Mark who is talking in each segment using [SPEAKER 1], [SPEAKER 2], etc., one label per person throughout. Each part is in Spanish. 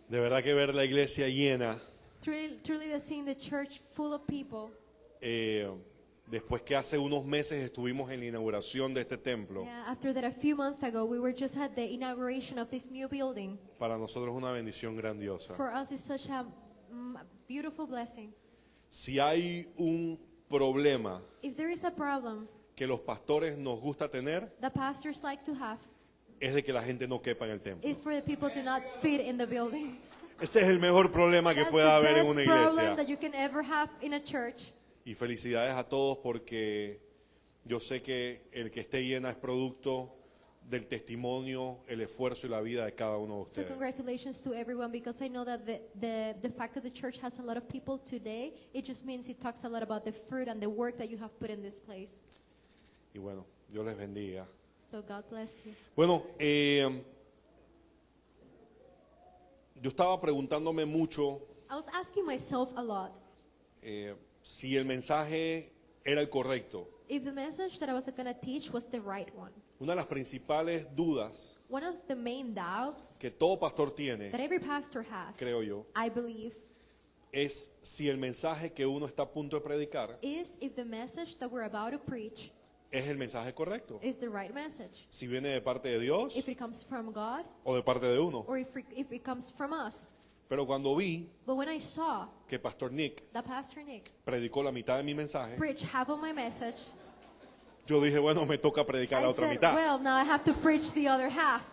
[SPEAKER 1] De verdad que ver la iglesia llena,
[SPEAKER 2] Truly to seeing the church full of people.
[SPEAKER 1] después que hace unos meses estuvimos en la inauguración de este templo,
[SPEAKER 2] Yeah, after that, a few months ago, we were just at the inauguration of this new building.
[SPEAKER 1] para nosotros es una bendición grandiosa.
[SPEAKER 2] For us, it's such a beautiful blessing.
[SPEAKER 1] Si hay un problema
[SPEAKER 2] If there is a problem
[SPEAKER 1] que los pastores nos gusta tener,
[SPEAKER 2] the pastors like to have,
[SPEAKER 1] es de que la gente no quepa en el templo.
[SPEAKER 2] is for the people to not fit in the building.
[SPEAKER 1] Ese es el mejor problema que
[SPEAKER 2] That's
[SPEAKER 1] pueda
[SPEAKER 2] the
[SPEAKER 1] haber en
[SPEAKER 2] best
[SPEAKER 1] una
[SPEAKER 2] problem
[SPEAKER 1] iglesia.
[SPEAKER 2] that you can ever have in a church.
[SPEAKER 1] Y felicidades a todos porque yo sé que el que esté llena es producto del testimonio, el esfuerzo y la vida de cada uno de
[SPEAKER 2] So
[SPEAKER 1] ustedes.
[SPEAKER 2] congratulations to everyone, because I know that the fact that the church has a lot of people today, it just means it talks a lot about the fruit and the work that you have put in this place.
[SPEAKER 1] Y bueno, Dios les bendiga.
[SPEAKER 2] So God bless you.
[SPEAKER 1] Bueno, yo estaba preguntándome mucho
[SPEAKER 2] I was asking myself a lot
[SPEAKER 1] si el mensaje era el correcto.
[SPEAKER 2] if the message that I was going to teach was the right one.
[SPEAKER 1] Una de las principales dudas
[SPEAKER 2] One of the main doubts
[SPEAKER 1] que todo pastor tiene,
[SPEAKER 2] that every pastor has,
[SPEAKER 1] creo yo,
[SPEAKER 2] I believe,
[SPEAKER 1] es si el mensaje que uno está a punto de predicar
[SPEAKER 2] is if the message that we're about to preach
[SPEAKER 1] es el mensaje correcto.
[SPEAKER 2] is the right message.
[SPEAKER 1] Si viene de parte de Dios
[SPEAKER 2] If it comes from God
[SPEAKER 1] o de parte de uno.
[SPEAKER 2] or if it comes from us.
[SPEAKER 1] Pero cuando vi
[SPEAKER 2] But when I saw
[SPEAKER 1] que Pastor Nick
[SPEAKER 2] that Pastor Nick
[SPEAKER 1] predicó la mitad de mi mensaje,
[SPEAKER 2] preach half of my message,
[SPEAKER 1] yo dije, bueno, me toca predicar la
[SPEAKER 2] I
[SPEAKER 1] otra
[SPEAKER 2] said,
[SPEAKER 1] mitad.
[SPEAKER 2] well, now I have to preach the other half.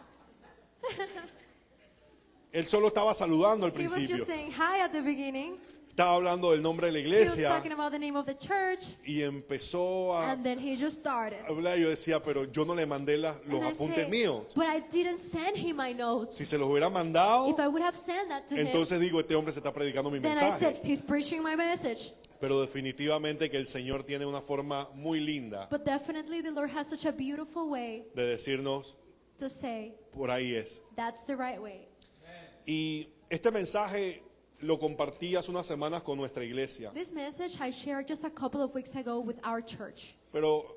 [SPEAKER 1] Él solo estaba saludando al
[SPEAKER 2] He was
[SPEAKER 1] principio.
[SPEAKER 2] just saying hi at the beginning.
[SPEAKER 1] Estaba hablando del nombre de la
[SPEAKER 2] He was
[SPEAKER 1] iglesia
[SPEAKER 2] talking about the name of the church,
[SPEAKER 1] y empezó a
[SPEAKER 2] and then he just started.
[SPEAKER 1] hablar. Yo decía, pero yo no le mandé los
[SPEAKER 2] And I
[SPEAKER 1] apuntes
[SPEAKER 2] said,
[SPEAKER 1] míos.
[SPEAKER 2] but I didn't send him my notes.
[SPEAKER 1] Si se los hubiera mandado,
[SPEAKER 2] If I would have sent that to him,
[SPEAKER 1] entonces digo, este hombre se está predicando mi
[SPEAKER 2] then I said,
[SPEAKER 1] mensaje.
[SPEAKER 2] he's preaching my message.
[SPEAKER 1] Pero definitivamente que el Señor tiene una forma muy linda
[SPEAKER 2] But definitely the Lord has such a beautiful way
[SPEAKER 1] de decirnos,
[SPEAKER 2] to say,
[SPEAKER 1] por ahí es.
[SPEAKER 2] that's the right way.
[SPEAKER 1] Y este mensaje lo compartí hace unas semanas con nuestra iglesia.
[SPEAKER 2] This message I shared just a couple of weeks ago with our church.
[SPEAKER 1] Pero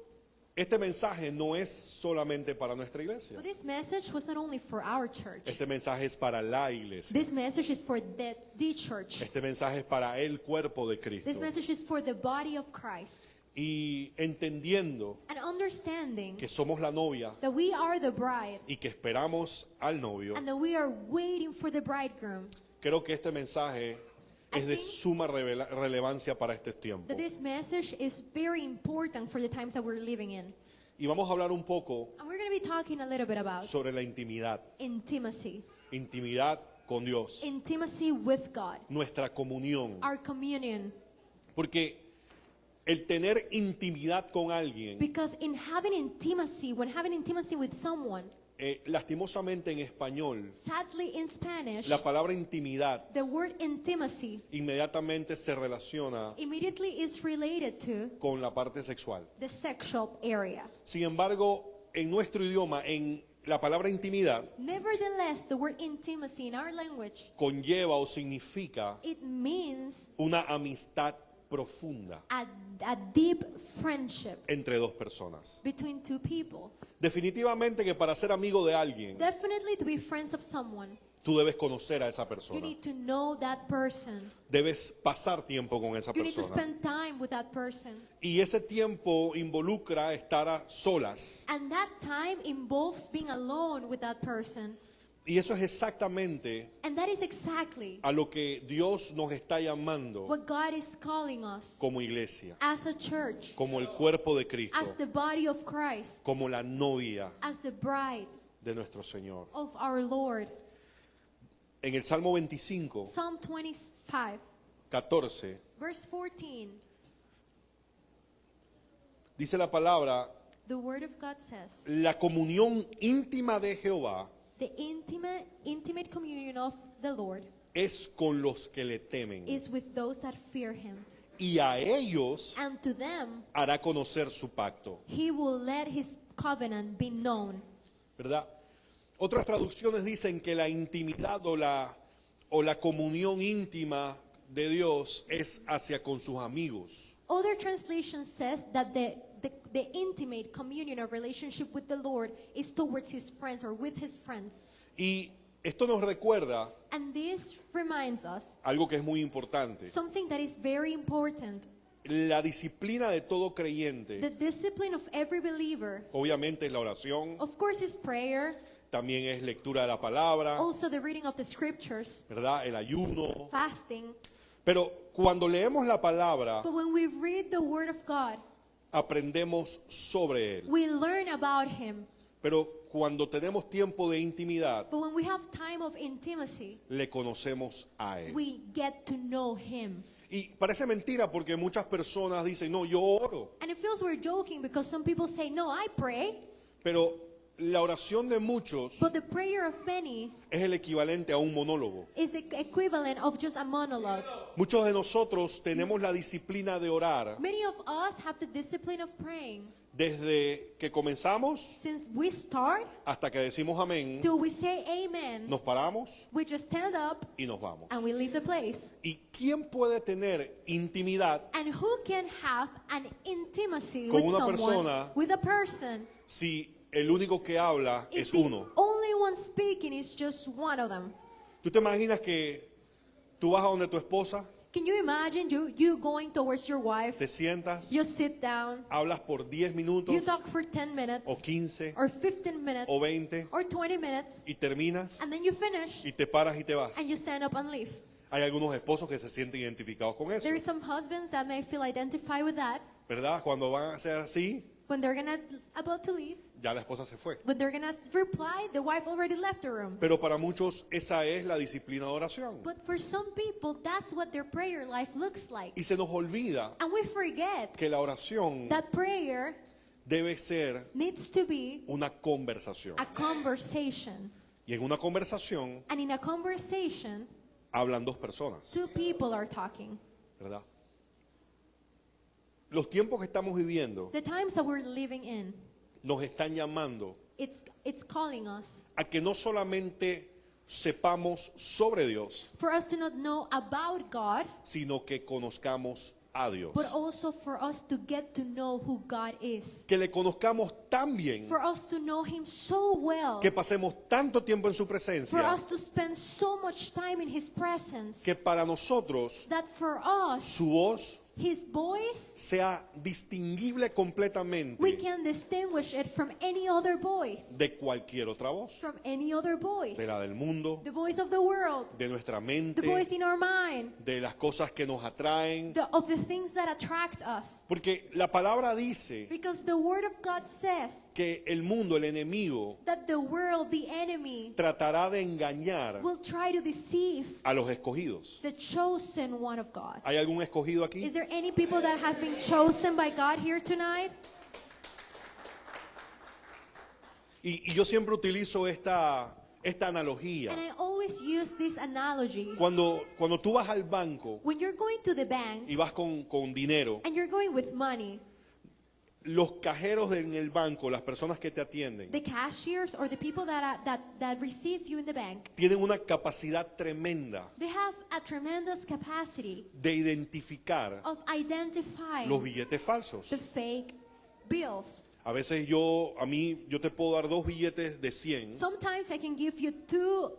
[SPEAKER 1] este mensaje no es solamente para nuestra iglesia.
[SPEAKER 2] But this message was not only for our church.
[SPEAKER 1] Este mensaje es para la iglesia.
[SPEAKER 2] This message is for the church.
[SPEAKER 1] Este mensaje es para el cuerpo de Cristo.
[SPEAKER 2] This message is for the body of Christ.
[SPEAKER 1] Y entendiendo
[SPEAKER 2] And understanding
[SPEAKER 1] que somos la novia
[SPEAKER 2] that we are the bride
[SPEAKER 1] y que esperamos al novio,
[SPEAKER 2] and that we are waiting for the bridegroom,
[SPEAKER 1] creo que este mensaje es de suma relevancia para este tiempo.
[SPEAKER 2] that this message is very important for the times that we're living in.
[SPEAKER 1] Y vamos a hablar un poco
[SPEAKER 2] And we're going to be talking a little bit about
[SPEAKER 1] sobre la intimidad.
[SPEAKER 2] intimacy.
[SPEAKER 1] Intimidad con Dios.
[SPEAKER 2] Intimacy with God.
[SPEAKER 1] Nuestra comunión.
[SPEAKER 2] Our communion.
[SPEAKER 1] Porque el tener intimidad con alguien,
[SPEAKER 2] Because when having intimacy with someone,
[SPEAKER 1] lastimosamente en español,
[SPEAKER 2] sadly in Spanish,
[SPEAKER 1] la palabra intimidad
[SPEAKER 2] the word intimacy
[SPEAKER 1] inmediatamente se relaciona
[SPEAKER 2] immediately is related to
[SPEAKER 1] con la parte sexual.
[SPEAKER 2] the sexual area.
[SPEAKER 1] Sin embargo, en nuestro idioma, en la palabra intimidad
[SPEAKER 2] Nevertheless, the word intimacy in our language,
[SPEAKER 1] conlleva o significa
[SPEAKER 2] it means
[SPEAKER 1] una amistad profunda
[SPEAKER 2] a deep friendship
[SPEAKER 1] entre dos personas.
[SPEAKER 2] between two people.
[SPEAKER 1] Definitivamente que para ser amigo de alguien,
[SPEAKER 2] Definitely to be friends of someone,
[SPEAKER 1] tú debes conocer a esa
[SPEAKER 2] you
[SPEAKER 1] persona.
[SPEAKER 2] need to know that person.
[SPEAKER 1] Debes pasar tiempo con esa
[SPEAKER 2] You need to
[SPEAKER 1] persona.
[SPEAKER 2] spend time with that person.
[SPEAKER 1] Y ese tiempo involucra estar a solas.
[SPEAKER 2] And that time involves being alone with that person.
[SPEAKER 1] Y eso es exactamente
[SPEAKER 2] And that is exactly
[SPEAKER 1] a lo que Dios nos está llamando
[SPEAKER 2] what God is calling us
[SPEAKER 1] como iglesia,
[SPEAKER 2] as a church,
[SPEAKER 1] como el cuerpo de Cristo,
[SPEAKER 2] as the body of Christ,
[SPEAKER 1] como la novia
[SPEAKER 2] as the bride
[SPEAKER 1] de nuestro Señor.
[SPEAKER 2] of our Lord.
[SPEAKER 1] En el Salmo 25,
[SPEAKER 2] Psalm 25,
[SPEAKER 1] 14,
[SPEAKER 2] verse 14,
[SPEAKER 1] dice la palabra,
[SPEAKER 2] the word of God says,
[SPEAKER 1] la comunión íntima de Jehová
[SPEAKER 2] the intimate communion of the Lord
[SPEAKER 1] es con los que le temen,
[SPEAKER 2] is with those that fear him.
[SPEAKER 1] y a ellos
[SPEAKER 2] And to them
[SPEAKER 1] hará conocer su pacto.
[SPEAKER 2] he will let his covenant be known.
[SPEAKER 1] ¿Verdad? Otras traducciones dicen que la intimidad o la comunión íntima de Dios es hacia con sus amigos.
[SPEAKER 2] Other translation says that the intimate communion or relationship with the Lord is towards his friends or with his friends.
[SPEAKER 1] Y Esto nos recuerda
[SPEAKER 2] And this reminds us
[SPEAKER 1] algo que es muy importante.
[SPEAKER 2] something that is very important.
[SPEAKER 1] La disciplina de todo creyente,
[SPEAKER 2] The discipline of every believer,
[SPEAKER 1] obviamente es la oración,
[SPEAKER 2] of course, is prayer,
[SPEAKER 1] también es lectura de la palabra,
[SPEAKER 2] also the reading of the scriptures,
[SPEAKER 1] ¿verdad? El ayuno.
[SPEAKER 2] fasting.
[SPEAKER 1] Pero cuando leemos la palabra,
[SPEAKER 2] But when we read the word of God,
[SPEAKER 1] aprendemos sobre él.
[SPEAKER 2] we learn about him.
[SPEAKER 1] Pero cuando tenemos tiempo de intimidad,
[SPEAKER 2] But when we have time of intimacy,
[SPEAKER 1] le conocemos a él.
[SPEAKER 2] we get to know him.
[SPEAKER 1] Y parece mentira porque muchas personas dicen, no, yo oro.
[SPEAKER 2] And it feels we're joking because some people say, no, I pray.
[SPEAKER 1] Pero la oración de muchos
[SPEAKER 2] But the prayer of many
[SPEAKER 1] es el equivalente a un monólogo.
[SPEAKER 2] is the equivalent of just a monologue.
[SPEAKER 1] Muchos de nosotros tenemos la disciplina de orar
[SPEAKER 2] Many of us have the discipline of praying.
[SPEAKER 1] desde que comenzamos
[SPEAKER 2] Since we start
[SPEAKER 1] hasta que decimos amén,
[SPEAKER 2] till we say amen,
[SPEAKER 1] nos paramos
[SPEAKER 2] we just stand up
[SPEAKER 1] y nos vamos.
[SPEAKER 2] and we leave the place.
[SPEAKER 1] ¿Y quién puede tener intimidad
[SPEAKER 2] And who can have an intimacy
[SPEAKER 1] Con
[SPEAKER 2] with
[SPEAKER 1] una
[SPEAKER 2] someone,
[SPEAKER 1] persona
[SPEAKER 2] with a person,
[SPEAKER 1] si el único que habla
[SPEAKER 2] if
[SPEAKER 1] es
[SPEAKER 2] the
[SPEAKER 1] uno?
[SPEAKER 2] only one speaking is just one of them?
[SPEAKER 1] ¿Tú te imaginas que tú vas a donde tu esposa,
[SPEAKER 2] Can you imagine you going towards your wife,
[SPEAKER 1] te sientas,
[SPEAKER 2] you sit down,
[SPEAKER 1] hablas por 10 minutos
[SPEAKER 2] you talk for 10 minutes,
[SPEAKER 1] o 15
[SPEAKER 2] or 15 minutes,
[SPEAKER 1] o 20
[SPEAKER 2] or 20 minutes,
[SPEAKER 1] y terminas
[SPEAKER 2] and then you finish,
[SPEAKER 1] y te paras y te vas?
[SPEAKER 2] and you stand up and leave?
[SPEAKER 1] Hay algunos esposos que se sienten identificados con eso,
[SPEAKER 2] There are some husbands that may feel identified with that.
[SPEAKER 1] ¿verdad? Cuando van a ser así,
[SPEAKER 2] When they're about to leave,
[SPEAKER 1] ya la esposa se fue.
[SPEAKER 2] when they're gonna reply, the wife already left the room.
[SPEAKER 1] Pero para muchos esa es la disciplina de oración.
[SPEAKER 2] But for some people, that's what their prayer life looks like.
[SPEAKER 1] Y se nos olvida
[SPEAKER 2] And we forget
[SPEAKER 1] que la oración
[SPEAKER 2] that prayer
[SPEAKER 1] debe ser
[SPEAKER 2] needs to be
[SPEAKER 1] una conversación.
[SPEAKER 2] a conversation.
[SPEAKER 1] Y en una conversación
[SPEAKER 2] And in a conversation,
[SPEAKER 1] hablan dos personas,
[SPEAKER 2] two people are talking.
[SPEAKER 1] ¿verdad? Los tiempos que estamos viviendo
[SPEAKER 2] The times that we're living in,
[SPEAKER 1] nos están llamando
[SPEAKER 2] it's calling us
[SPEAKER 1] a que no solamente sepamos sobre Dios,
[SPEAKER 2] for us to not know about God,
[SPEAKER 1] sino que conozcamos a Dios.
[SPEAKER 2] but also for us to get to know who God is.
[SPEAKER 1] Que le conozcamos tan bien,
[SPEAKER 2] For us to know him so well.
[SPEAKER 1] que pasemos tanto tiempo en su
[SPEAKER 2] For
[SPEAKER 1] presencia,
[SPEAKER 2] us to spend so much time in his presence.
[SPEAKER 1] que para nosotros
[SPEAKER 2] That for us,
[SPEAKER 1] su voz
[SPEAKER 2] his voice,
[SPEAKER 1] sea distinguible
[SPEAKER 2] we
[SPEAKER 1] completamente
[SPEAKER 2] can distinguish it from any other voice.
[SPEAKER 1] de cualquier otra voz,
[SPEAKER 2] From any other voice.
[SPEAKER 1] de la del mundo,
[SPEAKER 2] The voice of the world.
[SPEAKER 1] de nuestra
[SPEAKER 2] The
[SPEAKER 1] mente,
[SPEAKER 2] voice in our mind.
[SPEAKER 1] de las cosas que nos atraen.
[SPEAKER 2] Of the things that attract us.
[SPEAKER 1] Porque la palabra dice
[SPEAKER 2] Because the word of God says
[SPEAKER 1] que el mundo, el enemigo,
[SPEAKER 2] that the world, the enemy,
[SPEAKER 1] tratará de engañar
[SPEAKER 2] will try to deceive
[SPEAKER 1] a los escogidos.
[SPEAKER 2] the chosen one of God.
[SPEAKER 1] ¿Hay algún escogido aquí?
[SPEAKER 2] Is there any people that has been chosen by God here tonight?
[SPEAKER 1] Y yo siempre utilizo esta analogía.
[SPEAKER 2] And I always use this analogy.
[SPEAKER 1] Cuando tú vas al banco
[SPEAKER 2] When you're going to the bank
[SPEAKER 1] y vas con dinero,
[SPEAKER 2] and you're going with money,
[SPEAKER 1] los cajeros en el banco, las personas que te atienden,
[SPEAKER 2] the cashiers or the people that receive you in the bank,
[SPEAKER 1] tienen una capacidad tremenda
[SPEAKER 2] they have a tremendous capacity
[SPEAKER 1] de identificar
[SPEAKER 2] of identifying
[SPEAKER 1] los billetes falsos.
[SPEAKER 2] the fake bills.
[SPEAKER 1] A veces yo te puedo dar 2 billetes de 100,
[SPEAKER 2] Sometimes I can give you two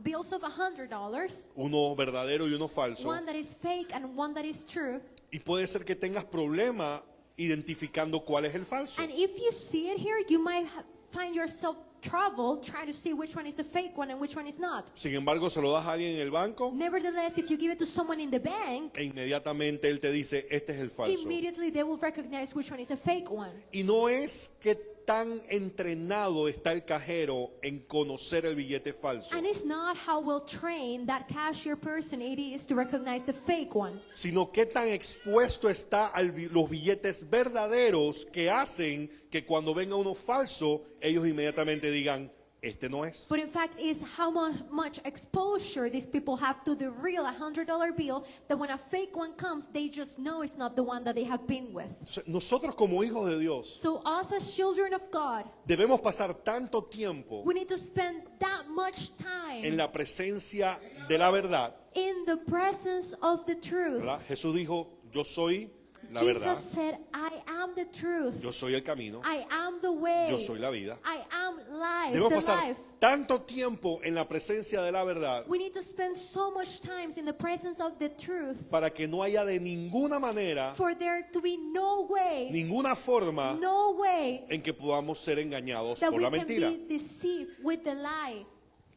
[SPEAKER 2] bills of $100,
[SPEAKER 1] uno verdadero y uno falso,
[SPEAKER 2] one that is fake and one that is true.
[SPEAKER 1] y puede ser que tengas problema identificando cuál es el falso.
[SPEAKER 2] And if you see it here, you might find yourself trouble trying to see which one is the fake one and which one is not.
[SPEAKER 1] Sin embargo, se lo das a alguien en el banco
[SPEAKER 2] Nevertheless, if you give it to someone in the bank,
[SPEAKER 1] e inmediatamente él te dice, este es el falso.
[SPEAKER 2] immediately they will recognize which one is the fake one.
[SPEAKER 1] Y no es que tan entrenado está el cajero en conocer el billete falso,
[SPEAKER 2] And it's not how well trained that cashier person it is to recognize the fake one,
[SPEAKER 1] sino que tan expuesto está a los billetes verdaderos que hacen que cuando venga uno falso, ellos inmediatamente digan, este no es.
[SPEAKER 2] but in fact is how much exposure these people have to the real $100 bill that when a fake one comes, they just know it's not the one that they have been with.
[SPEAKER 1] Nosotros como hijos de Dios
[SPEAKER 2] So us as children of God,
[SPEAKER 1] debemos pasar tanto tiempo
[SPEAKER 2] we need to spend that much time
[SPEAKER 1] en la presencia de la verdad,
[SPEAKER 2] in the presence of the truth.
[SPEAKER 1] ¿verdad? Jesús dijo, yo soy la
[SPEAKER 2] Jesus
[SPEAKER 1] verdad,
[SPEAKER 2] said, I am the truth.
[SPEAKER 1] yo soy el camino,
[SPEAKER 2] I am the way.
[SPEAKER 1] yo soy la vida.
[SPEAKER 2] I am life,
[SPEAKER 1] Debemos
[SPEAKER 2] the
[SPEAKER 1] pasar
[SPEAKER 2] life.
[SPEAKER 1] tanto tiempo en la presencia de la verdad
[SPEAKER 2] We need to spend so much time in the presence of the truth
[SPEAKER 1] para que no haya de ninguna manera,
[SPEAKER 2] for there to be no way,
[SPEAKER 1] ninguna forma
[SPEAKER 2] no way
[SPEAKER 1] en que podamos ser engañados
[SPEAKER 2] that
[SPEAKER 1] por
[SPEAKER 2] we
[SPEAKER 1] la
[SPEAKER 2] can
[SPEAKER 1] mentira.
[SPEAKER 2] be deceived with the lie.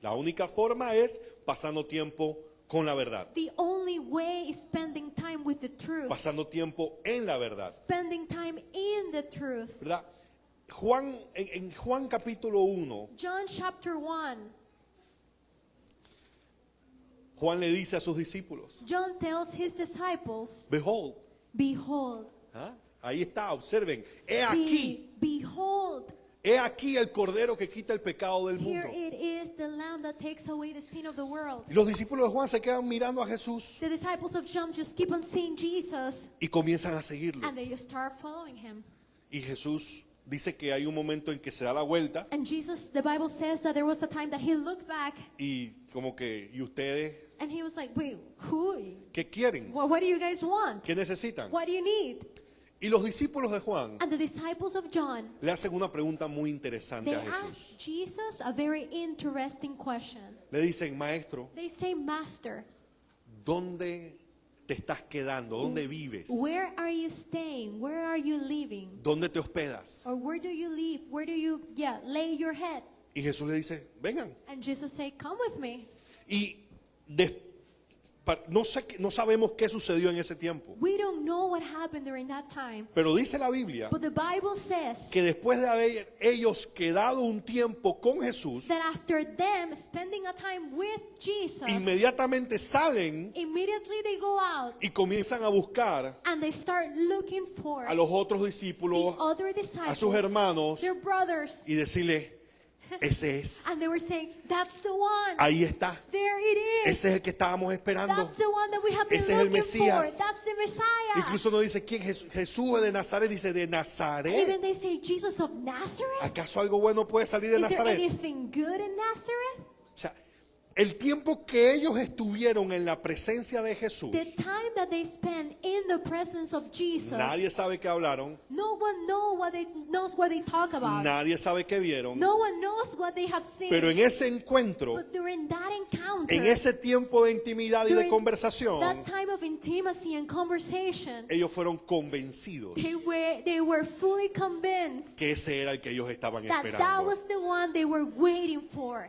[SPEAKER 1] La única forma es pasando tiempo con la verdad,
[SPEAKER 2] The only way is spending time with the truth,
[SPEAKER 1] pasando tiempo en la verdad,
[SPEAKER 2] spending time in the truth.
[SPEAKER 1] ¿verdad? En Juan capítulo 1,
[SPEAKER 2] John chapter 1,
[SPEAKER 1] Juan le dice a sus discípulos,
[SPEAKER 2] John tells his disciples,
[SPEAKER 1] behold,
[SPEAKER 2] behold,
[SPEAKER 1] ¿ah? Ahí está, observen, he
[SPEAKER 2] see, behold,
[SPEAKER 1] aquí el cordero que quita el pecado del
[SPEAKER 2] here
[SPEAKER 1] mundo.
[SPEAKER 2] it is, the lamb that takes away the sin of the world.
[SPEAKER 1] Y los discípulos de Juan se quedan mirando a Jesús
[SPEAKER 2] The disciples of John just keep on seeing Jesus
[SPEAKER 1] y comienzan a seguirlo.
[SPEAKER 2] and they just start following him.
[SPEAKER 1] Y Jesús dice que hay un momento en que se da la vuelta
[SPEAKER 2] And Jesus, the Bible says that there was a time that he looked back
[SPEAKER 1] y como que, ¿y ustedes
[SPEAKER 2] and he was like, wait, who?
[SPEAKER 1] qué quieren?
[SPEAKER 2] What do you guys want?
[SPEAKER 1] ¿Qué necesitan?
[SPEAKER 2] What do you need?
[SPEAKER 1] Y los discípulos de Juan
[SPEAKER 2] And the disciples of John,
[SPEAKER 1] le hacen una pregunta muy interesante
[SPEAKER 2] they
[SPEAKER 1] a Jesús.
[SPEAKER 2] ask Jesus a very interesting question.
[SPEAKER 1] Le dicen, maestro,
[SPEAKER 2] They say, Master,
[SPEAKER 1] ¿dónde te estás quedando? ¿Dónde vives?
[SPEAKER 2] where are you staying? Where are you living?
[SPEAKER 1] ¿Dónde te hospedas?
[SPEAKER 2] Or where do you live? Where do you, lay your head?
[SPEAKER 1] Y Jesús le dice, vengan.
[SPEAKER 2] And Jesus say, come with me.
[SPEAKER 1] Y no sabemos qué sucedió en ese tiempo,
[SPEAKER 2] We don't know what happened during that time.
[SPEAKER 1] pero dice la Biblia
[SPEAKER 2] But the Bible says
[SPEAKER 1] que después de haber ellos quedado un tiempo con Jesús,
[SPEAKER 2] that after them spending a time with Jesus,
[SPEAKER 1] inmediatamente salen
[SPEAKER 2] immediately they go out
[SPEAKER 1] y comienzan a buscar
[SPEAKER 2] and they start looking for
[SPEAKER 1] a los otros
[SPEAKER 2] the
[SPEAKER 1] discípulos,
[SPEAKER 2] other
[SPEAKER 1] a
[SPEAKER 2] disciples,
[SPEAKER 1] sus hermanos,
[SPEAKER 2] their brothers,
[SPEAKER 1] y decirles, ese es,
[SPEAKER 2] and they were saying, that's the one.
[SPEAKER 1] ahí está,
[SPEAKER 2] There it is.
[SPEAKER 1] ese es el que estábamos esperando.
[SPEAKER 2] That's the one that we have been
[SPEAKER 1] Ese es el
[SPEAKER 2] looking for.
[SPEAKER 1] Mesías.
[SPEAKER 2] That's the Messiah.
[SPEAKER 1] Incluso no dice quién, Jesús de Nazaret, dice de
[SPEAKER 2] Even
[SPEAKER 1] Nazaret.
[SPEAKER 2] they say, Jesus of Nazareth?
[SPEAKER 1] ¿Acaso algo bueno puede salir de
[SPEAKER 2] Is there
[SPEAKER 1] Nazaret?
[SPEAKER 2] anything good in Nazareth?
[SPEAKER 1] O sea, el tiempo que ellos estuvieron en la presencia de Jesús,
[SPEAKER 2] The time that they spend in the presence of Jesus,
[SPEAKER 1] nadie sabe qué hablaron,
[SPEAKER 2] no one knows what they talk about.
[SPEAKER 1] nadie sabe qué vieron,
[SPEAKER 2] No one knows what they have seen.
[SPEAKER 1] pero en ese encuentro,
[SPEAKER 2] But during that encounter,
[SPEAKER 1] en ese tiempo de intimidad y de
[SPEAKER 2] during
[SPEAKER 1] conversación,
[SPEAKER 2] that time of intimacy and conversation,
[SPEAKER 1] ellos fueron convencidos
[SPEAKER 2] they were fully convinced
[SPEAKER 1] que ese era el que ellos estaban
[SPEAKER 2] that that
[SPEAKER 1] esperando.
[SPEAKER 2] was the one they were waiting for.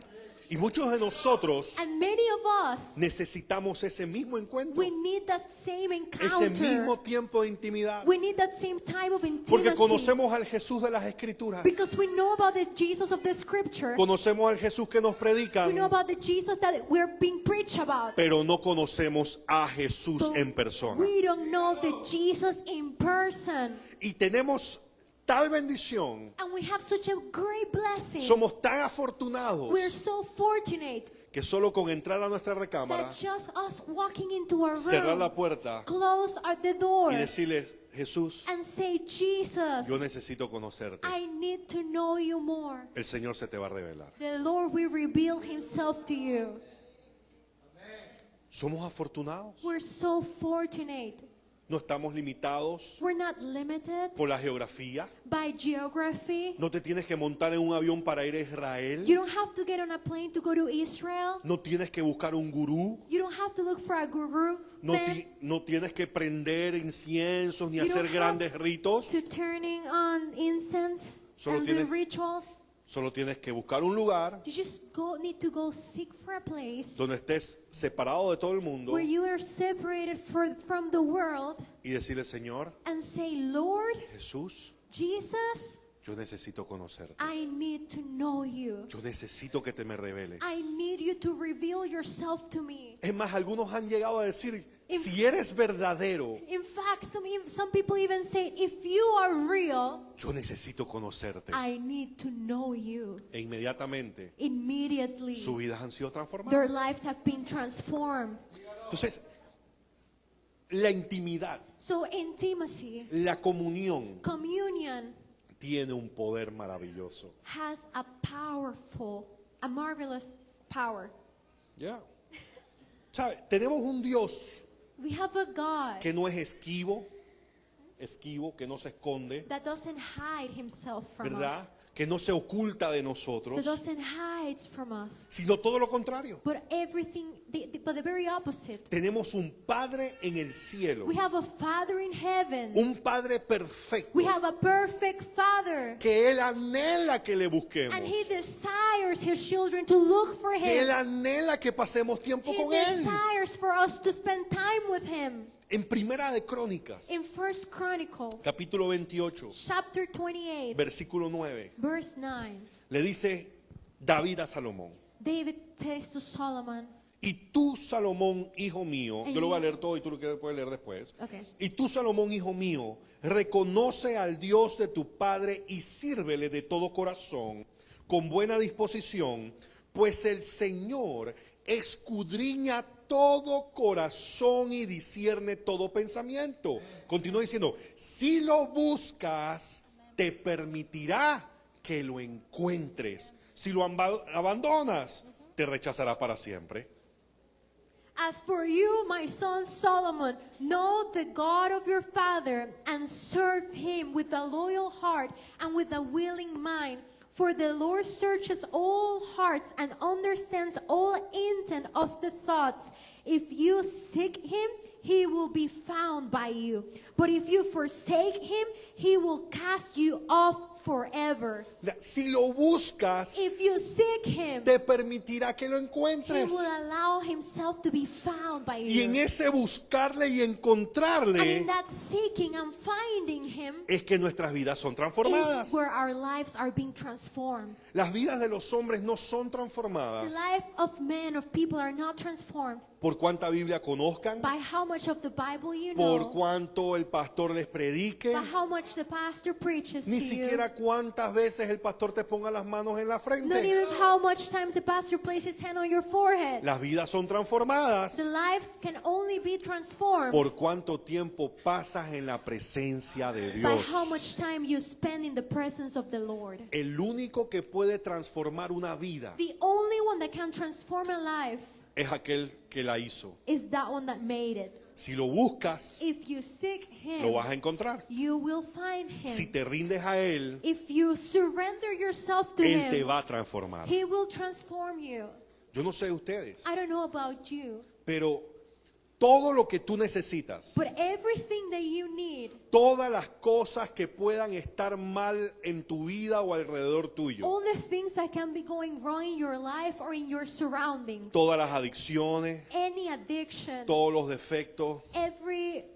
[SPEAKER 1] Y muchos de nosotros
[SPEAKER 2] And many of us,
[SPEAKER 1] necesitamos ese mismo encuentro,
[SPEAKER 2] we need that same
[SPEAKER 1] ese
[SPEAKER 2] encounter.
[SPEAKER 1] mismo tiempo de intimidad,
[SPEAKER 2] We need that same time of
[SPEAKER 1] porque
[SPEAKER 2] intimacy.
[SPEAKER 1] conocemos al Jesús de las Escrituras,
[SPEAKER 2] Because we know about the Jesus of the scripture.
[SPEAKER 1] conocemos al Jesús que nos
[SPEAKER 2] We
[SPEAKER 1] predican,
[SPEAKER 2] know about the Jesus that we're being preached about.
[SPEAKER 1] pero no conocemos a Jesús
[SPEAKER 2] But
[SPEAKER 1] en persona.
[SPEAKER 2] we don't know the Jesus in person.
[SPEAKER 1] Y tenemos tal bendición,
[SPEAKER 2] And we have such a great blessing.
[SPEAKER 1] somos tan afortunados
[SPEAKER 2] We're so fortunate
[SPEAKER 1] que solo con entrar a nuestra recámara,
[SPEAKER 2] that just us walking into our
[SPEAKER 1] cerrar la
[SPEAKER 2] room,
[SPEAKER 1] puerta
[SPEAKER 2] close the door,
[SPEAKER 1] y decirles, Jesús,
[SPEAKER 2] and say, Jesus,
[SPEAKER 1] yo necesito conocerte.
[SPEAKER 2] I need to know you more.
[SPEAKER 1] El Señor se te va a revelar.
[SPEAKER 2] The Lord will reveal himself to you.
[SPEAKER 1] Somos afortunados.
[SPEAKER 2] We're so fortunate.
[SPEAKER 1] No estamos limitados
[SPEAKER 2] We're not limited
[SPEAKER 1] por la geografía.
[SPEAKER 2] by geography.
[SPEAKER 1] No te tienes que montar en un avión para ir a Israel.
[SPEAKER 2] You don't have to get on a plane to go to Israel.
[SPEAKER 1] No tienes que buscar un gurú.
[SPEAKER 2] You don't have to look for a guru
[SPEAKER 1] No,
[SPEAKER 2] man
[SPEAKER 1] no tienes que prender inciensos ni
[SPEAKER 2] You
[SPEAKER 1] hacer
[SPEAKER 2] don't
[SPEAKER 1] grandes
[SPEAKER 2] have
[SPEAKER 1] ritos.
[SPEAKER 2] to turning on incense
[SPEAKER 1] Solo
[SPEAKER 2] and the
[SPEAKER 1] tienes-
[SPEAKER 2] rituals.
[SPEAKER 1] Solo tienes que buscar un lugar
[SPEAKER 2] You just need to go seek for a place
[SPEAKER 1] donde estés separado de todo el mundo
[SPEAKER 2] where you are separated from the world
[SPEAKER 1] y decirle, Señor,
[SPEAKER 2] and say, Lord,
[SPEAKER 1] Jesús,
[SPEAKER 2] Jesus,
[SPEAKER 1] yo necesito conocerte.
[SPEAKER 2] I need to know you.
[SPEAKER 1] Yo necesito que te me reveles.
[SPEAKER 2] I need you to reveal yourself to me.
[SPEAKER 1] Es más, algunos han llegado a decir, si eres verdadero,
[SPEAKER 2] In fact, some people even say, if you are real,
[SPEAKER 1] yo necesito conocerte.
[SPEAKER 2] I need to know you.
[SPEAKER 1] E inmediatamente
[SPEAKER 2] Immediately,
[SPEAKER 1] sus vidas han sido
[SPEAKER 2] their
[SPEAKER 1] transformadas.
[SPEAKER 2] lives have been transformed.
[SPEAKER 1] Entonces, la intimidad,
[SPEAKER 2] So intimacy,
[SPEAKER 1] la comunión
[SPEAKER 2] communion
[SPEAKER 1] tiene un poder maravilloso.
[SPEAKER 2] has a marvelous power.
[SPEAKER 1] Ya. ¿Sabe? Tenemos un Dios
[SPEAKER 2] We have a God
[SPEAKER 1] que no es esquivo, esquivo, que no se esconde,
[SPEAKER 2] that doesn't hide himself from
[SPEAKER 1] ¿verdad?
[SPEAKER 2] us,
[SPEAKER 1] Que no se oculta de
[SPEAKER 2] that
[SPEAKER 1] nosotros,
[SPEAKER 2] doesn't hide from us,
[SPEAKER 1] sino todo lo contrario.
[SPEAKER 2] but everything, but the very opposite.
[SPEAKER 1] Tenemos un Padre en el cielo,
[SPEAKER 2] We have a Father in heaven.
[SPEAKER 1] un Padre perfecto,
[SPEAKER 2] We have a perfect Father.
[SPEAKER 1] que Él anhela que le busquemos,
[SPEAKER 2] And He desires His children to look for
[SPEAKER 1] que Él
[SPEAKER 2] Him.
[SPEAKER 1] anhela que pasemos tiempo
[SPEAKER 2] He
[SPEAKER 1] con Él.
[SPEAKER 2] desires for us to spend time with Him.
[SPEAKER 1] En Primera de Crónicas,
[SPEAKER 2] In 1 Chronicles,
[SPEAKER 1] capítulo 28,
[SPEAKER 2] chapter 28,
[SPEAKER 1] versículo 9,
[SPEAKER 2] verse 9,
[SPEAKER 1] le dice David a Salomón:
[SPEAKER 2] David says to Solomon,
[SPEAKER 1] y tú, Salomón, hijo mío,
[SPEAKER 2] And
[SPEAKER 1] yo lo voy a
[SPEAKER 2] you-
[SPEAKER 1] leer todo y tú lo puedes leer después.
[SPEAKER 2] Okay.
[SPEAKER 1] Y tú, Salomón, hijo mío, reconoce al Dios de tu padre y sírvele de todo corazón, con buena disposición, pues el Señor escudriña todo corazón y discierne todo pensamiento. Continúa diciendo: si lo buscas, te permitirá que lo encuentres. Si lo abandonas, te rechazará para siempre.
[SPEAKER 2] As for you, my son Solomon, know the God of your father and serve him with a loyal heart and with a willing mind. For the Lord searches all hearts and understands all intent of the thoughts. If you seek him, he will be found by you. But if you forsake him, he will cast you off forever.
[SPEAKER 1] Si lo buscas,
[SPEAKER 2] If you seek him,
[SPEAKER 1] te permitirá que lo
[SPEAKER 2] he
[SPEAKER 1] encuentres.
[SPEAKER 2] will allow himself to be found by
[SPEAKER 1] Y en
[SPEAKER 2] you.
[SPEAKER 1] ese buscarle y
[SPEAKER 2] And
[SPEAKER 1] encontrarle
[SPEAKER 2] in that seeking and finding him
[SPEAKER 1] es que nuestras vidas son transformadas.
[SPEAKER 2] is where our lives are being transformed.
[SPEAKER 1] Las vidas de los hombres no son
[SPEAKER 2] The
[SPEAKER 1] transformadas
[SPEAKER 2] life of men, of people, are not transformed
[SPEAKER 1] por cuánta Biblia conozcan,
[SPEAKER 2] by how much of the Bible you
[SPEAKER 1] por
[SPEAKER 2] know,
[SPEAKER 1] cuánto el pastor les predique,
[SPEAKER 2] by how much the pastor preaches
[SPEAKER 1] ni
[SPEAKER 2] to you,
[SPEAKER 1] siquiera cuántas veces el pastor te ponga las manos en la
[SPEAKER 2] not
[SPEAKER 1] frente.
[SPEAKER 2] even how much times the pastor places his hand on your forehead.
[SPEAKER 1] Las vidas son transformadas
[SPEAKER 2] The lives can only be transformed
[SPEAKER 1] por cuánto tiempo pasas en la presencia de
[SPEAKER 2] by
[SPEAKER 1] Dios.
[SPEAKER 2] how much time you spend in the presence of the Lord.
[SPEAKER 1] El único que puede transformar una vida
[SPEAKER 2] The only one that can transform a life
[SPEAKER 1] es aquel que la hizo.
[SPEAKER 2] is that one that made it.
[SPEAKER 1] Si lo buscas,
[SPEAKER 2] If you seek
[SPEAKER 1] lo
[SPEAKER 2] him,
[SPEAKER 1] vas a encontrar.
[SPEAKER 2] you will find
[SPEAKER 1] Si
[SPEAKER 2] him.
[SPEAKER 1] te rindes a Él,
[SPEAKER 2] If you surrender yourself to
[SPEAKER 1] Él te
[SPEAKER 2] him,
[SPEAKER 1] va a transformar.
[SPEAKER 2] he will transform you.
[SPEAKER 1] Yo no sé ustedes,
[SPEAKER 2] I don't know about you,
[SPEAKER 1] pero todo lo que tú necesitas,
[SPEAKER 2] but everything that you need,
[SPEAKER 1] todas las cosas que puedan estar mal en tu vida o alrededor tuyo,
[SPEAKER 2] all the things that can be going wrong in your life or in your surroundings,
[SPEAKER 1] todas las adicciones,
[SPEAKER 2] any addiction,
[SPEAKER 1] todos los defectos,
[SPEAKER 2] every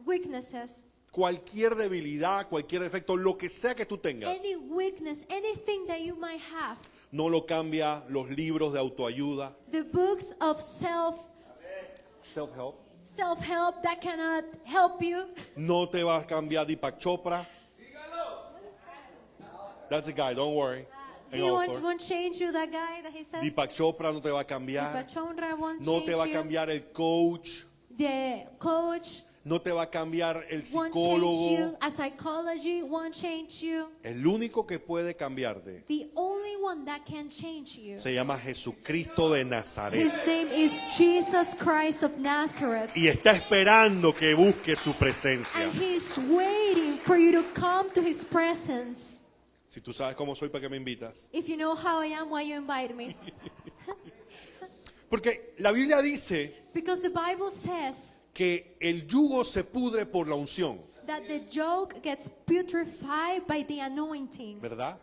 [SPEAKER 2] weaknesses,
[SPEAKER 1] cualquier debilidad, cualquier defecto, lo que sea que tú tengas,
[SPEAKER 2] any weakness, anything that you might have,
[SPEAKER 1] no lo cambia los libros de autoayuda,
[SPEAKER 2] the books of
[SPEAKER 1] self-help,
[SPEAKER 2] self-help that cannot help you.
[SPEAKER 1] no te va a cambiar Deepak Chopra. That's a guy, don't worry.
[SPEAKER 2] He
[SPEAKER 1] Hang on,
[SPEAKER 2] won't,
[SPEAKER 1] Flor.
[SPEAKER 2] won't change you, that guy that he says.
[SPEAKER 1] Deepak Chopra no te va a cambiar.
[SPEAKER 2] Pachondra won't
[SPEAKER 1] No
[SPEAKER 2] change
[SPEAKER 1] te va a
[SPEAKER 2] you.
[SPEAKER 1] cambiar el coach.
[SPEAKER 2] The coach
[SPEAKER 1] No te va a cambiar el
[SPEAKER 2] won't change
[SPEAKER 1] psicólogo.
[SPEAKER 2] you. A psychology won't change you.
[SPEAKER 1] El único que puede cambiarte
[SPEAKER 2] The only one that can change you.
[SPEAKER 1] se llama Jesucristo de Nazaret.
[SPEAKER 2] His name is Jesus Christ of Nazareth.
[SPEAKER 1] Y está esperando que busques su presencia.
[SPEAKER 2] And he's waiting for you to come to his presence.
[SPEAKER 1] Si tú sabes cómo soy, ¿para qué me invitas?
[SPEAKER 2] If you know how I am, why you invite me?
[SPEAKER 1] Porque la Biblia dice
[SPEAKER 2] Because the Bible says
[SPEAKER 1] que el yugo se pudre por la unción,
[SPEAKER 2] that the yoke gets putrefied by the anointing.
[SPEAKER 1] ¿verdad?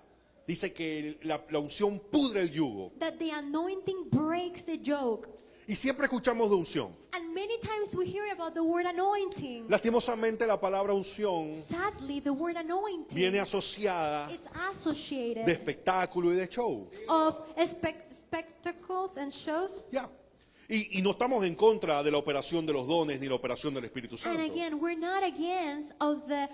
[SPEAKER 1] Dice que la unción pudre el yugo.
[SPEAKER 2] That the anointing breaks the yoke.
[SPEAKER 1] Y siempre escuchamos de unción.
[SPEAKER 2] And many times we hear about the word anointing.
[SPEAKER 1] Lastimosamente la palabra unción
[SPEAKER 2] Sadly, the word anointing
[SPEAKER 1] viene asociada
[SPEAKER 2] it's associated
[SPEAKER 1] de espectáculo y de show.
[SPEAKER 2] of spectacles and shows.
[SPEAKER 1] Ya. Y no estamos en contra de la operación de los dones ni la operación del Espíritu
[SPEAKER 2] And
[SPEAKER 1] Santo.
[SPEAKER 2] again, we're not against of the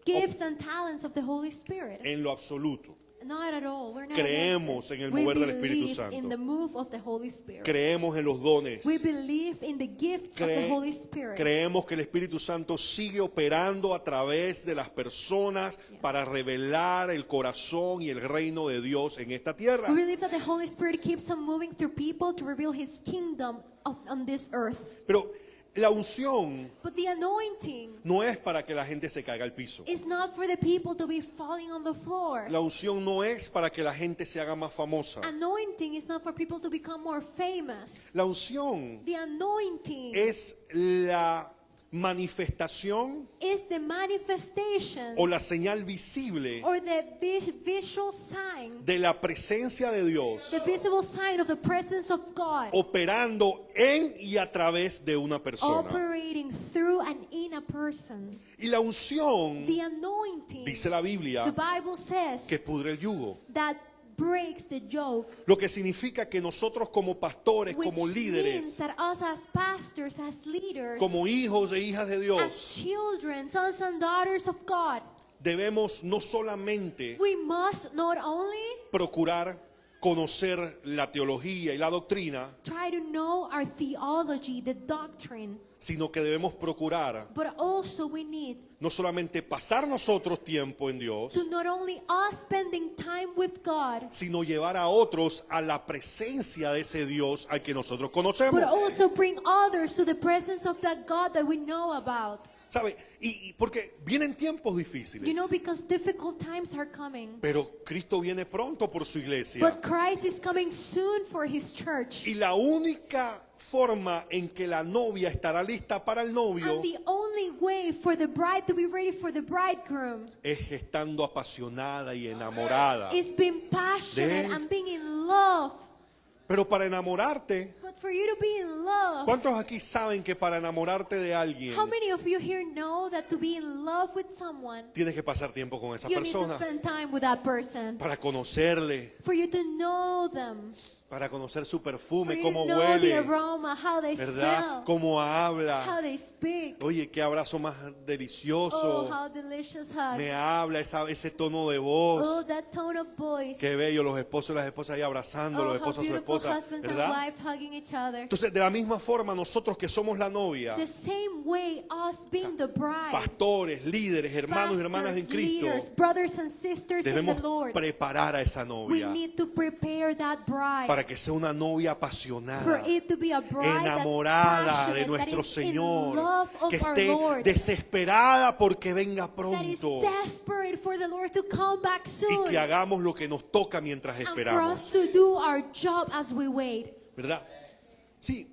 [SPEAKER 2] gifts and talents of the Holy Spirit.
[SPEAKER 1] En lo absoluto.
[SPEAKER 2] Not at all. We're not
[SPEAKER 1] Creemos
[SPEAKER 2] against it.
[SPEAKER 1] en el
[SPEAKER 2] We
[SPEAKER 1] mover del Espíritu
[SPEAKER 2] believe
[SPEAKER 1] Santo.
[SPEAKER 2] in the move of the Holy Spirit.
[SPEAKER 1] Creemos en los dones.
[SPEAKER 2] We believe in the gifts of the
[SPEAKER 1] Cre-
[SPEAKER 2] Holy Spirit.
[SPEAKER 1] Creemos que el Espíritu Santo sigue operando a través de las personas para revelar el corazón y el reino de Dios en esta tierra.
[SPEAKER 2] We believe that the Holy Spirit keeps on moving through people to reveal His kingdom on this earth.
[SPEAKER 1] Pero La unción
[SPEAKER 2] But the anointing
[SPEAKER 1] no es para que la gente se caiga al piso.
[SPEAKER 2] is not for the people to be falling on the floor.
[SPEAKER 1] La unción no es para que la gente se haga más famosa.
[SPEAKER 2] Anointing is not for people to become more famous.
[SPEAKER 1] La unción
[SPEAKER 2] The anointing
[SPEAKER 1] es la manifestación
[SPEAKER 2] is the manifestation
[SPEAKER 1] o la señal visible
[SPEAKER 2] or the visual sign,
[SPEAKER 1] de la presencia de Dios
[SPEAKER 2] the visible sign of the presence of God
[SPEAKER 1] operando en y a través de una persona.
[SPEAKER 2] operating through and in a person.
[SPEAKER 1] Y la unción,
[SPEAKER 2] The anointing,
[SPEAKER 1] dice la
[SPEAKER 2] the
[SPEAKER 1] Biblia,
[SPEAKER 2] Bible says,
[SPEAKER 1] que pudre el yugo.
[SPEAKER 2] that breaks the yoke,
[SPEAKER 1] Lo que significa que nosotros como pastores,
[SPEAKER 2] which
[SPEAKER 1] como
[SPEAKER 2] means
[SPEAKER 1] líderes,
[SPEAKER 2] that us as pastors, as leaders,
[SPEAKER 1] como hijos e hijas de
[SPEAKER 2] as
[SPEAKER 1] Dios,
[SPEAKER 2] children, sons and daughters of God,
[SPEAKER 1] debemos no solamente
[SPEAKER 2] we must not only
[SPEAKER 1] procurar conocer la teología y la doctrina,
[SPEAKER 2] try to know our theology, the doctrine,
[SPEAKER 1] sino que debemos procurar
[SPEAKER 2] but also we need
[SPEAKER 1] no solamente pasar nosotros tiempo en Dios,
[SPEAKER 2] to not only us spending time with God,
[SPEAKER 1] sino llevar a otros a la presencia de ese Dios al que nosotros conocemos.
[SPEAKER 2] but also bring others to the presence of that God that we know about.
[SPEAKER 1] ¿Sabe? Y porque vienen tiempos difíciles,
[SPEAKER 2] You know, because difficult times are coming.
[SPEAKER 1] pero Cristo viene pronto por su iglesia.
[SPEAKER 2] But Christ is coming soon for his church.
[SPEAKER 1] Y la única forma en que la novia estará lista para el novio
[SPEAKER 2] And the only way for the bride to be ready for the bridegroom
[SPEAKER 1] es estando apasionada y enamorada.
[SPEAKER 2] is being passionate
[SPEAKER 1] De-
[SPEAKER 2] and being in love.
[SPEAKER 1] Pero para enamorarte,
[SPEAKER 2] But for you to be in love,
[SPEAKER 1] ¿cuántos aquí saben que para enamorarte de alguien
[SPEAKER 2] how many of you here know that to be in love with someone,
[SPEAKER 1] tienes que pasar tiempo con esa
[SPEAKER 2] you need to
[SPEAKER 1] persona?
[SPEAKER 2] spend time with that person?
[SPEAKER 1] Para conocerle,
[SPEAKER 2] For you to know them.
[SPEAKER 1] para conocer su
[SPEAKER 2] For
[SPEAKER 1] perfume,
[SPEAKER 2] you
[SPEAKER 1] cómo
[SPEAKER 2] to know the
[SPEAKER 1] huele,
[SPEAKER 2] aroma, how they
[SPEAKER 1] ¿verdad?
[SPEAKER 2] smell,
[SPEAKER 1] Cómo
[SPEAKER 2] how
[SPEAKER 1] habla.
[SPEAKER 2] they speak.
[SPEAKER 1] Oye, qué abrazo más
[SPEAKER 2] Oh,
[SPEAKER 1] delicioso.
[SPEAKER 2] how delicious hug.
[SPEAKER 1] Me habla ese tono de
[SPEAKER 2] Oh,
[SPEAKER 1] voz.
[SPEAKER 2] that tone of voice.
[SPEAKER 1] Qué bello, los esposos y las esposas ahí abrazando, los
[SPEAKER 2] Oh, how
[SPEAKER 1] esposos a su
[SPEAKER 2] beautiful
[SPEAKER 1] esposa,
[SPEAKER 2] husbands and
[SPEAKER 1] ¿verdad?
[SPEAKER 2] wives hugging each other.
[SPEAKER 1] Entonces, de la misma forma, nosotros que somos la novia,
[SPEAKER 2] The same way us being the bride,
[SPEAKER 1] pastores, líderes, hermanos y hermanas en
[SPEAKER 2] pastors, leaders,
[SPEAKER 1] Cristo,
[SPEAKER 2] brothers and sisters in
[SPEAKER 1] debemos
[SPEAKER 2] the Lord,
[SPEAKER 1] preparar a esa
[SPEAKER 2] we
[SPEAKER 1] novia
[SPEAKER 2] need to prepare that bride
[SPEAKER 1] para que sea una novia
[SPEAKER 2] for
[SPEAKER 1] apasionada,
[SPEAKER 2] it to be a bride
[SPEAKER 1] enamorada
[SPEAKER 2] that's
[SPEAKER 1] de
[SPEAKER 2] passionate,
[SPEAKER 1] nuestro
[SPEAKER 2] that is in
[SPEAKER 1] Señor,
[SPEAKER 2] love of
[SPEAKER 1] que
[SPEAKER 2] our
[SPEAKER 1] esté
[SPEAKER 2] Lord,
[SPEAKER 1] desesperada porque venga
[SPEAKER 2] that is
[SPEAKER 1] pronto
[SPEAKER 2] desperate for the Lord to come back
[SPEAKER 1] y
[SPEAKER 2] soon,
[SPEAKER 1] que hagamos lo que nos toca mientras
[SPEAKER 2] and for us
[SPEAKER 1] esperamos,
[SPEAKER 2] to do our job as we wait.
[SPEAKER 1] ¿verdad? Sí.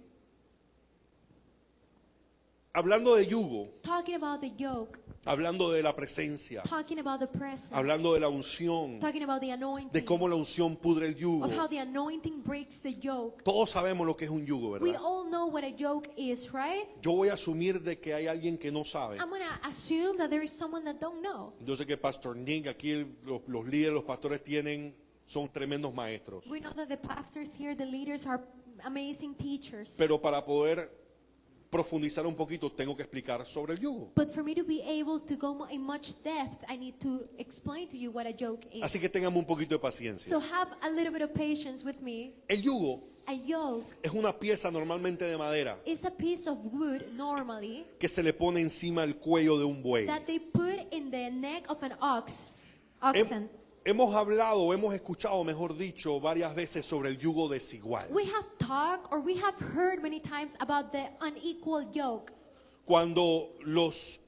[SPEAKER 1] Hablando de yugo,
[SPEAKER 2] Talking about the yoke,
[SPEAKER 1] hablando de la presencia,
[SPEAKER 2] talking about the presence,
[SPEAKER 1] hablando de la unción,
[SPEAKER 2] talking about the anointing,
[SPEAKER 1] de cómo la unción pudre el yugo.
[SPEAKER 2] of how the anointing breaks the yoke.
[SPEAKER 1] Todos sabemos lo que es un yugo,
[SPEAKER 2] We
[SPEAKER 1] ¿verdad?
[SPEAKER 2] all know what a yoke is, right?
[SPEAKER 1] Yo voy a asumir de que hay alguien que no sabe.
[SPEAKER 2] I'm going to assume that there is someone that don't know.
[SPEAKER 1] Yo sé que Pastor Nick, aquí los líderes, los pastores son tremendos maestros.
[SPEAKER 2] We know that the pastors here, the leaders, are amazing teachers.
[SPEAKER 1] Pero para poder profundizar un poquito, tengo que explicar sobre el yugo.
[SPEAKER 2] But for me to be able to go in much depth, I need to explain to you what a yoke is.
[SPEAKER 1] Así que tengamos un poquito de
[SPEAKER 2] So
[SPEAKER 1] paciencia.
[SPEAKER 2] have a little bit of patience with me.
[SPEAKER 1] El yugo
[SPEAKER 2] A yoke
[SPEAKER 1] es una pieza normalmente de madera
[SPEAKER 2] is a piece of wood normally
[SPEAKER 1] que se le pone encima del cuello de un buey.
[SPEAKER 2] that they put in the neck of an oxen.
[SPEAKER 1] Hemos hablado, o hemos escuchado, mejor dicho, varias veces sobre el yugo desigual.
[SPEAKER 2] We have talked or we have heard many times about the unequal yoke.
[SPEAKER 1] Cuando los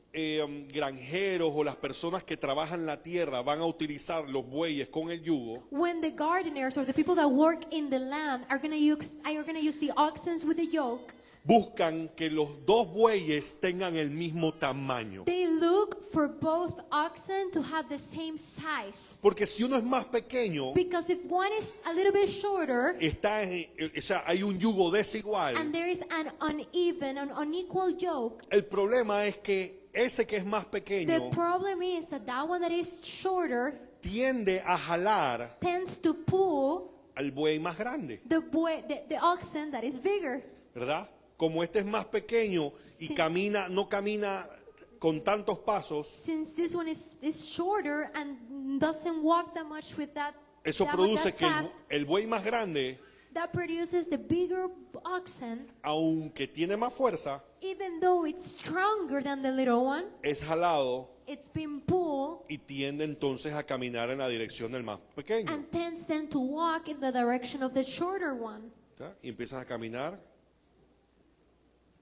[SPEAKER 1] granjeros o las personas que trabajan la tierra van a utilizar los bueyes con el yugo,
[SPEAKER 2] When the gardeners or the people that work in the land are going to use the oxen with the yoke,
[SPEAKER 1] buscan que los dos bueyes tengan el mismo tamaño.
[SPEAKER 2] they look for both oxen to have the same size.
[SPEAKER 1] Porque si uno es más pequeño,
[SPEAKER 2] Because if one is a little bit shorter
[SPEAKER 1] o sea, hay un yugo desigual.
[SPEAKER 2] and there is an unequal yoke,
[SPEAKER 1] El problema es que ese que es más
[SPEAKER 2] the
[SPEAKER 1] pequeño
[SPEAKER 2] problem is that one that is shorter
[SPEAKER 1] tiende a jalar
[SPEAKER 2] tends to pull
[SPEAKER 1] al buey más grande,
[SPEAKER 2] the oxen that is bigger.
[SPEAKER 1] ¿verdad? Como este es más pequeño y
[SPEAKER 2] Sí.
[SPEAKER 1] no camina con tantos pasos,
[SPEAKER 2] Since this one is shorter and doesn't walk that much with that,
[SPEAKER 1] eso
[SPEAKER 2] that
[SPEAKER 1] produce
[SPEAKER 2] that
[SPEAKER 1] que
[SPEAKER 2] fast,
[SPEAKER 1] el buey más grande,
[SPEAKER 2] that produces the bigger oxen,
[SPEAKER 1] aunque tiene más fuerza,
[SPEAKER 2] even though it's stronger than the little one,
[SPEAKER 1] es jalado
[SPEAKER 2] it's been pulled
[SPEAKER 1] y tiende entonces a caminar en la dirección del más pequeño.
[SPEAKER 2] and tends then to walk in the direction of the shorter one.
[SPEAKER 1] ¿Tá? Y empiezan a caminar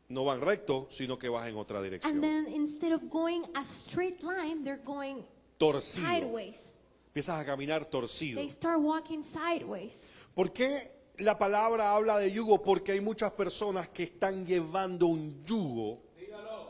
[SPEAKER 1] no van recto, sino que vas en otra
[SPEAKER 2] And
[SPEAKER 1] dirección.
[SPEAKER 2] then instead of going a straight line, they're going
[SPEAKER 1] Torcido.
[SPEAKER 2] sideways.
[SPEAKER 1] Empiezas a caminar torcido.
[SPEAKER 2] They start walking sideways.
[SPEAKER 1] ¿Por qué la palabra habla de yugo? Porque hay muchas personas que están llevando un yugo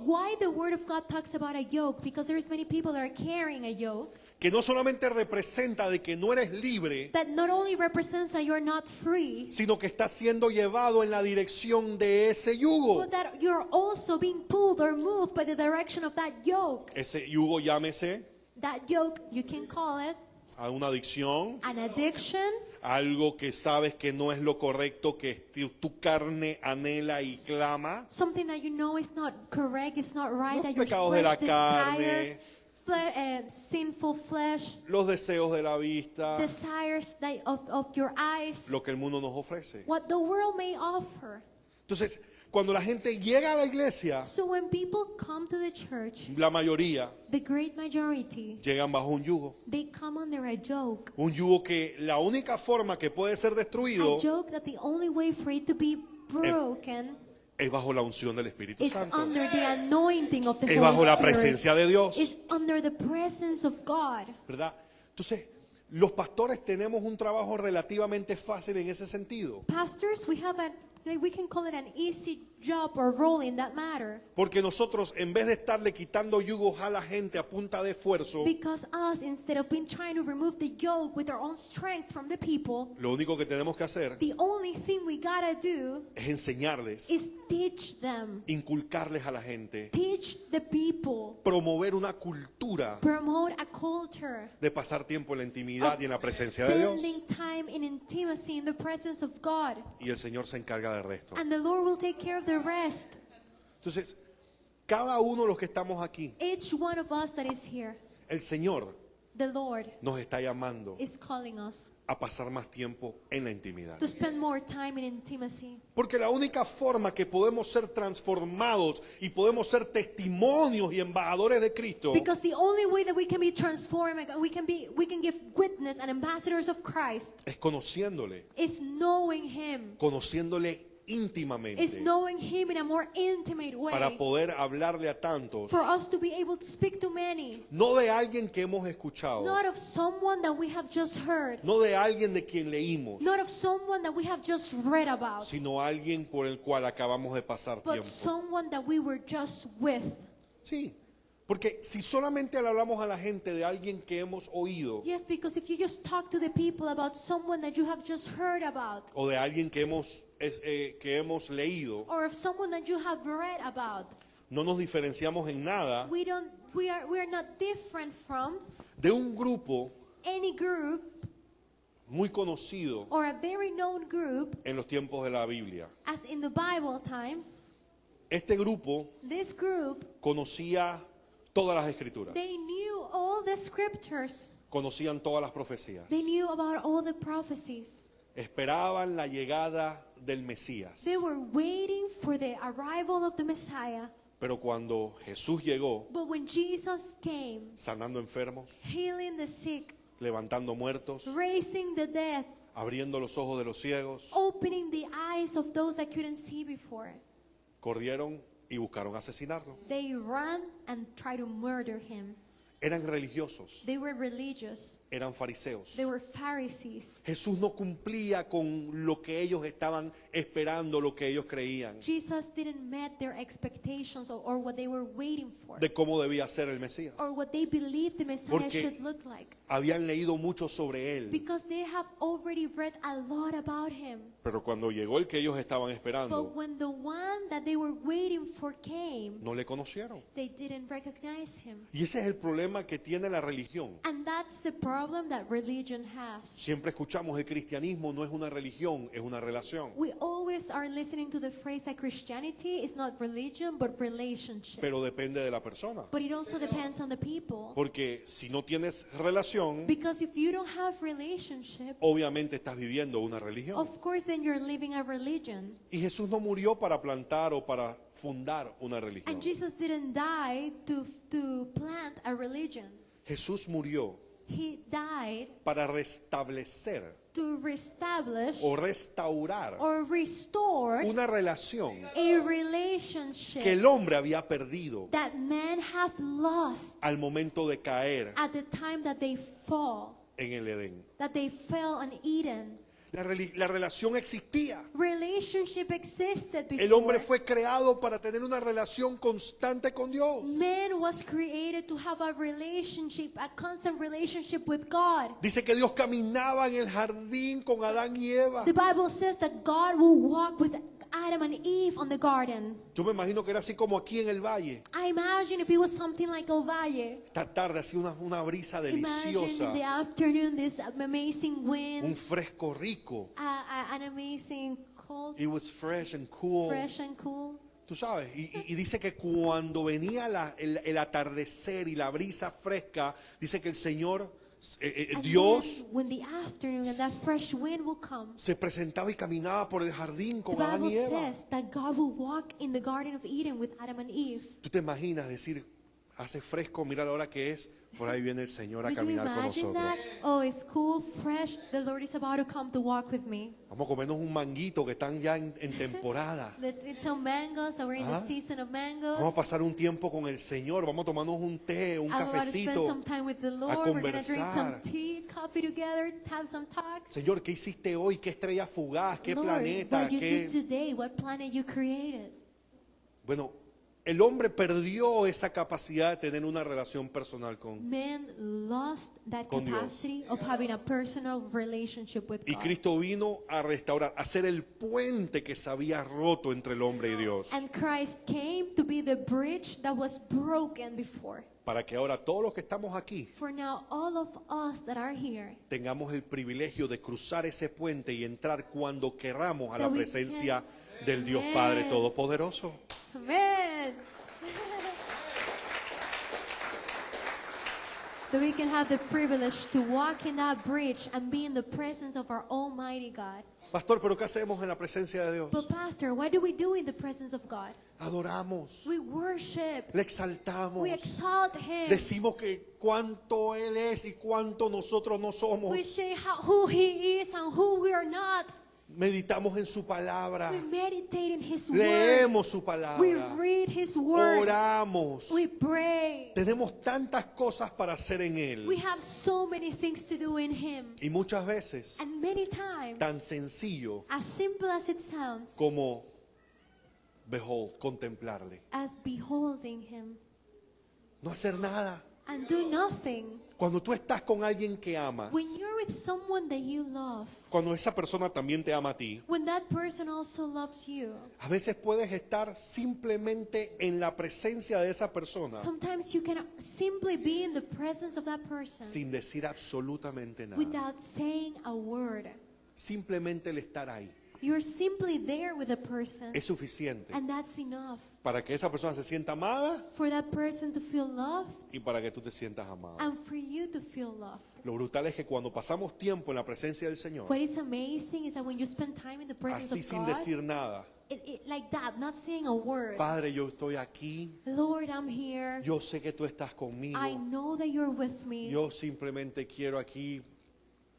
[SPEAKER 2] Why the Word of God talks about a yoke? Because there's many people that are carrying a yoke
[SPEAKER 1] que no solamente representa de que no eres libre,
[SPEAKER 2] that not only represents that you're not free,
[SPEAKER 1] sino que estás siendo llevado en la dirección de ese yugo.
[SPEAKER 2] but that you're also being pulled or moved by the direction of that yoke.
[SPEAKER 1] Ese yugo llámese
[SPEAKER 2] That yoke, you can call it
[SPEAKER 1] a una adicción,
[SPEAKER 2] an addiction,
[SPEAKER 1] algo que sabes que no es lo correcto, que tu carne anhela y clama.
[SPEAKER 2] something that you know is not correct, it's not right,
[SPEAKER 1] Los
[SPEAKER 2] that your
[SPEAKER 1] pecados de la
[SPEAKER 2] flesh desires, sinful flesh,
[SPEAKER 1] Los deseos de la vista,
[SPEAKER 2] desires of your eyes,
[SPEAKER 1] lo que el mundo nos ofrece.
[SPEAKER 2] what the world may offer.
[SPEAKER 1] Entonces, cuando la gente llega a la iglesia,
[SPEAKER 2] So when people come to the church,
[SPEAKER 1] la mayoría
[SPEAKER 2] the great majority,
[SPEAKER 1] llegan bajo un yugo.
[SPEAKER 2] they come under a yoke.
[SPEAKER 1] Un yugo que la única forma que puede ser destruido
[SPEAKER 2] A yoke that the only way for it to be broken
[SPEAKER 1] es bajo la unción del Espíritu
[SPEAKER 2] is
[SPEAKER 1] Santo.
[SPEAKER 2] under the anointing of the
[SPEAKER 1] Es
[SPEAKER 2] Holy
[SPEAKER 1] bajo la
[SPEAKER 2] Spirit.
[SPEAKER 1] presencia de Dios.
[SPEAKER 2] Is under the presence of God.
[SPEAKER 1] ¿Verdad? Entonces, los pastores tenemos un trabajo relativamente fácil en ese sentido.
[SPEAKER 2] Pastors, we can call it an easy job or role in that matter.
[SPEAKER 1] Porque nosotros, en vez de estarle quitando yugos a la gente a punta de esfuerzo,
[SPEAKER 2] Because us, instead of being trying to remove the yoke with our own strength from the people,
[SPEAKER 1] lo único que tenemos que hacer
[SPEAKER 2] the only thing we gotta do
[SPEAKER 1] es enseñarles,
[SPEAKER 2] is teach them,
[SPEAKER 1] inculcarles a la gente,
[SPEAKER 2] teach the people,
[SPEAKER 1] promover una cultura
[SPEAKER 2] promote a culture
[SPEAKER 1] de pasar tiempo en la intimidad
[SPEAKER 2] of
[SPEAKER 1] y en la presencia de Dios.
[SPEAKER 2] spending time in intimacy in the presence of God.
[SPEAKER 1] Y el Señor se encarga del resto.
[SPEAKER 2] And the Lord will take care of the rest.
[SPEAKER 1] Entonces, cada uno de los que estamos aquí,
[SPEAKER 2] Each one of us that is here,
[SPEAKER 1] el Señor
[SPEAKER 2] the Lord
[SPEAKER 1] nos está llamando
[SPEAKER 2] is calling us
[SPEAKER 1] a pasar más tiempo en la intimidad.
[SPEAKER 2] to spend more time in intimacy.
[SPEAKER 1] Porque la única forma que podemos ser transformados y podemos ser testimonios y embajadores de Cristo
[SPEAKER 2] Because the only way that we can be transformed, we can give witness and ambassadors of Christ
[SPEAKER 1] es conociéndole,
[SPEAKER 2] is knowing Him.
[SPEAKER 1] conociéndole íntimamente,
[SPEAKER 2] Is knowing Him in a more intimate
[SPEAKER 1] para
[SPEAKER 2] way.
[SPEAKER 1] poder hablarle a tantos,
[SPEAKER 2] For us to be able to speak to many.
[SPEAKER 1] no de alguien que hemos escuchado,
[SPEAKER 2] Not of someone that we have just heard.
[SPEAKER 1] no de alguien de quien leímos,
[SPEAKER 2] Not of someone that we have just read about.
[SPEAKER 1] sino alguien por el cual acabamos de pasar
[SPEAKER 2] But
[SPEAKER 1] tiempo.
[SPEAKER 2] someone that we were just with.
[SPEAKER 1] Sí, porque si solamente le hablamos a la gente de alguien que hemos oído
[SPEAKER 2] Yes, because if you just talk to the people about someone that you have just heard about,
[SPEAKER 1] o de alguien que hemos leído,
[SPEAKER 2] or of someone that you have read about,
[SPEAKER 1] no nos diferenciamos en nada
[SPEAKER 2] we are not different from
[SPEAKER 1] de un grupo
[SPEAKER 2] any group
[SPEAKER 1] muy conocido
[SPEAKER 2] or a very known group,
[SPEAKER 1] en los tiempos de la Biblia.
[SPEAKER 2] as in the Bible times.
[SPEAKER 1] Este grupo
[SPEAKER 2] This group,
[SPEAKER 1] conocía todas las escrituras,
[SPEAKER 2] they knew all the scriptures.
[SPEAKER 1] conocían todas las profecías,
[SPEAKER 2] They knew about all the prophecies.
[SPEAKER 1] esperaban la llegada del Mesías.
[SPEAKER 2] They were waiting for the arrival of the Messiah.
[SPEAKER 1] Pero cuando Jesús llegó,
[SPEAKER 2] But when Jesus came,
[SPEAKER 1] sanando enfermos,
[SPEAKER 2] healing the sick,
[SPEAKER 1] levantando muertos,
[SPEAKER 2] raising the dead,
[SPEAKER 1] abriendo los ojos de los ciegos,
[SPEAKER 2] opening the eyes of those that couldn't see before,
[SPEAKER 1] corrieron y buscaron asesinarlo.
[SPEAKER 2] they ran and tried to murder him.
[SPEAKER 1] Eran religiosos,
[SPEAKER 2] They were religious.
[SPEAKER 1] eran fariseos.
[SPEAKER 2] They were Pharisees.
[SPEAKER 1] Jesús no cumplía con lo que ellos estaban esperando, lo que ellos creían,
[SPEAKER 2] Jesus didn't meet their expectations or what they were waiting for,
[SPEAKER 1] de cómo debía ser el Mesías.
[SPEAKER 2] or what they believed the Messiah
[SPEAKER 1] Porque
[SPEAKER 2] should look like.
[SPEAKER 1] habían leído mucho sobre él,
[SPEAKER 2] Because they have already read a lot about him.
[SPEAKER 1] pero cuando llegó el que ellos estaban
[SPEAKER 2] But
[SPEAKER 1] esperando,
[SPEAKER 2] when the one that they were waiting for came,
[SPEAKER 1] no le conocieron.
[SPEAKER 2] they didn't recognize him.
[SPEAKER 1] Y ese es el problema que tiene la religión.
[SPEAKER 2] And that's the problem that religion has.
[SPEAKER 1] Siempre escuchamos el cristianismo no es una religión, es una relación.
[SPEAKER 2] We always are listening to the phrase that Christianity is not religion but relationship.
[SPEAKER 1] Pero depende de la persona.
[SPEAKER 2] But it also depends on the people.
[SPEAKER 1] Porque si no tienes relación,
[SPEAKER 2] Because if you don't have relationship,
[SPEAKER 1] obviamente estás viviendo una religión.
[SPEAKER 2] of course then you're living a religion.
[SPEAKER 1] Y Jesús no murió para plantar o para fundar una religión.
[SPEAKER 2] And Jesus didn't die to plant a religion.
[SPEAKER 1] Jesús murió
[SPEAKER 2] He died
[SPEAKER 1] para restablecer
[SPEAKER 2] to reestablish
[SPEAKER 1] o restaurar
[SPEAKER 2] or restore
[SPEAKER 1] una relación
[SPEAKER 2] a relationship
[SPEAKER 1] que el hombre había perdido
[SPEAKER 2] that men have lost
[SPEAKER 1] al momento de caer
[SPEAKER 2] at the time that they fall,
[SPEAKER 1] en el Edén.
[SPEAKER 2] that they fell on Eden.
[SPEAKER 1] La relación existía.
[SPEAKER 2] Relationship existed before.
[SPEAKER 1] El hombre fue creado para tener una relación constante con Dios.
[SPEAKER 2] Man was created to have a relationship, a constant relationship with God.
[SPEAKER 1] Dice que Dios caminaba en el jardín con Adán y Eva.
[SPEAKER 2] The Bible says that God will walk with Adam and Eve on the garden.
[SPEAKER 1] Yo me imagino que era así como aquí en el valle.
[SPEAKER 2] I imagine if it was something like El Valle.
[SPEAKER 1] Esta tarde hacía una brisa
[SPEAKER 2] Imagine
[SPEAKER 1] deliciosa,
[SPEAKER 2] in the afternoon this amazing
[SPEAKER 1] un
[SPEAKER 2] wind,
[SPEAKER 1] fresco rico.
[SPEAKER 2] an amazing cold,
[SPEAKER 1] It was fresh and cool.
[SPEAKER 2] fresh and cool.
[SPEAKER 1] Tú sabes, y dice que cuando venía el atardecer y la brisa fresca, dice que el Señor,
[SPEAKER 2] And
[SPEAKER 1] Dios,
[SPEAKER 2] then when the afternoon and that fresh wind will come,
[SPEAKER 1] se presentaba y caminaba por el jardín
[SPEAKER 2] the
[SPEAKER 1] con Adán
[SPEAKER 2] Bible
[SPEAKER 1] y Eva.
[SPEAKER 2] says that God will walk in the Garden of Eden with Adam and Eve.
[SPEAKER 1] Tú te imaginas decir, hace fresco, mira la hora que es, por ahí viene el Señor a
[SPEAKER 2] Could you
[SPEAKER 1] caminar con
[SPEAKER 2] imagine
[SPEAKER 1] nosotros.
[SPEAKER 2] that? Oh, it's cool, fresh. The Lord is about to come to walk with me.
[SPEAKER 1] Vamos a comernos un manguito que están ya en temporada.
[SPEAKER 2] Let's eat some mangoes. So we're in
[SPEAKER 1] Ah.
[SPEAKER 2] the season of
[SPEAKER 1] Vamos a
[SPEAKER 2] mangoes.
[SPEAKER 1] pasar un tiempo con el Señor, vamos a tomarnos un té, un
[SPEAKER 2] I want to spend
[SPEAKER 1] cafecito.
[SPEAKER 2] some time with the Lord. We're going to drink some
[SPEAKER 1] conversar.
[SPEAKER 2] tea, coffee together, have some talks.
[SPEAKER 1] Señor, ¿qué hiciste hoy? ¿Qué estrella fugaz? ¿Qué
[SPEAKER 2] Lord,
[SPEAKER 1] planeta?
[SPEAKER 2] what you
[SPEAKER 1] ¿Qué?
[SPEAKER 2] did today? What planet you created?
[SPEAKER 1] Bueno, el hombre perdió esa capacidad de tener una relación personal con.
[SPEAKER 2] Man lost that
[SPEAKER 1] Con Dios.
[SPEAKER 2] capacity of having a personal relationship with
[SPEAKER 1] Y
[SPEAKER 2] God.
[SPEAKER 1] Cristo vino a restaurar, a ser el puente que se había roto entre el hombre y Dios.
[SPEAKER 2] And Christ came to be the bridge that was broken before.
[SPEAKER 1] Para que ahora todos los que estamos aquí
[SPEAKER 2] For now, all of us that are here,
[SPEAKER 1] tengamos el privilegio de cruzar ese puente y entrar cuando querramos a la
[SPEAKER 2] That we
[SPEAKER 1] presencia del Dios
[SPEAKER 2] Amen.
[SPEAKER 1] Padre Todopoderoso.
[SPEAKER 2] amen. That we can have the privilege to walk in that bridge and be in the presence of our Almighty God.
[SPEAKER 1] Pastor, ¿pero qué hacemos en la presencia de Dios?
[SPEAKER 2] But Pastor, what do we do in the presence of God?
[SPEAKER 1] Adoramos,
[SPEAKER 2] We worship.
[SPEAKER 1] le exaltamos,
[SPEAKER 2] We exalt Him.
[SPEAKER 1] decimos que cuánto Él es y cuánto nosotros no somos.
[SPEAKER 2] We say who He is and who we are not.
[SPEAKER 1] Meditamos en su palabra,
[SPEAKER 2] We meditate in His Word.
[SPEAKER 1] leemos su
[SPEAKER 2] We
[SPEAKER 1] palabra,
[SPEAKER 2] read His Word.
[SPEAKER 1] oramos.
[SPEAKER 2] We pray.
[SPEAKER 1] Tenemos tantas cosas para hacer en
[SPEAKER 2] We
[SPEAKER 1] Él.
[SPEAKER 2] have so many things to do in Him.
[SPEAKER 1] Y muchas veces,
[SPEAKER 2] And many times,
[SPEAKER 1] tan sencillo
[SPEAKER 2] as simple as it sounds,
[SPEAKER 1] como, behold, contemplarle.
[SPEAKER 2] as beholding Him
[SPEAKER 1] No hacer nada.
[SPEAKER 2] and do nothing.
[SPEAKER 1] Cuando tú estás con alguien que amas,
[SPEAKER 2] When you're with someone that you love,
[SPEAKER 1] cuando esa persona también te ama a ti,
[SPEAKER 2] when that person also loves you,
[SPEAKER 1] a veces puedes estar simplemente en la presencia de esa persona
[SPEAKER 2] sometimes you can simply be in the presence of that person
[SPEAKER 1] sin decir absolutamente nada.
[SPEAKER 2] without saying a word.
[SPEAKER 1] Simplemente el estar ahí
[SPEAKER 2] You're simply there with a person,
[SPEAKER 1] es suficiente
[SPEAKER 2] and that's enough
[SPEAKER 1] para que esa persona se sienta amada
[SPEAKER 2] for that person to feel loved
[SPEAKER 1] y para que tú te sientas amado.
[SPEAKER 2] and for you to feel loved.
[SPEAKER 1] Lo brutal es que cuando pasamos tiempo en la presencia del Señor,
[SPEAKER 2] What is amazing is that when you spend time in the presence
[SPEAKER 1] así
[SPEAKER 2] of
[SPEAKER 1] sin
[SPEAKER 2] God,
[SPEAKER 1] decir nada,
[SPEAKER 2] like that, not saying a word.
[SPEAKER 1] Padre, yo estoy aquí,
[SPEAKER 2] Lord, I'm here.
[SPEAKER 1] yo sé que tú estás conmigo,
[SPEAKER 2] I know that you're with me.
[SPEAKER 1] yo simplemente quiero aquí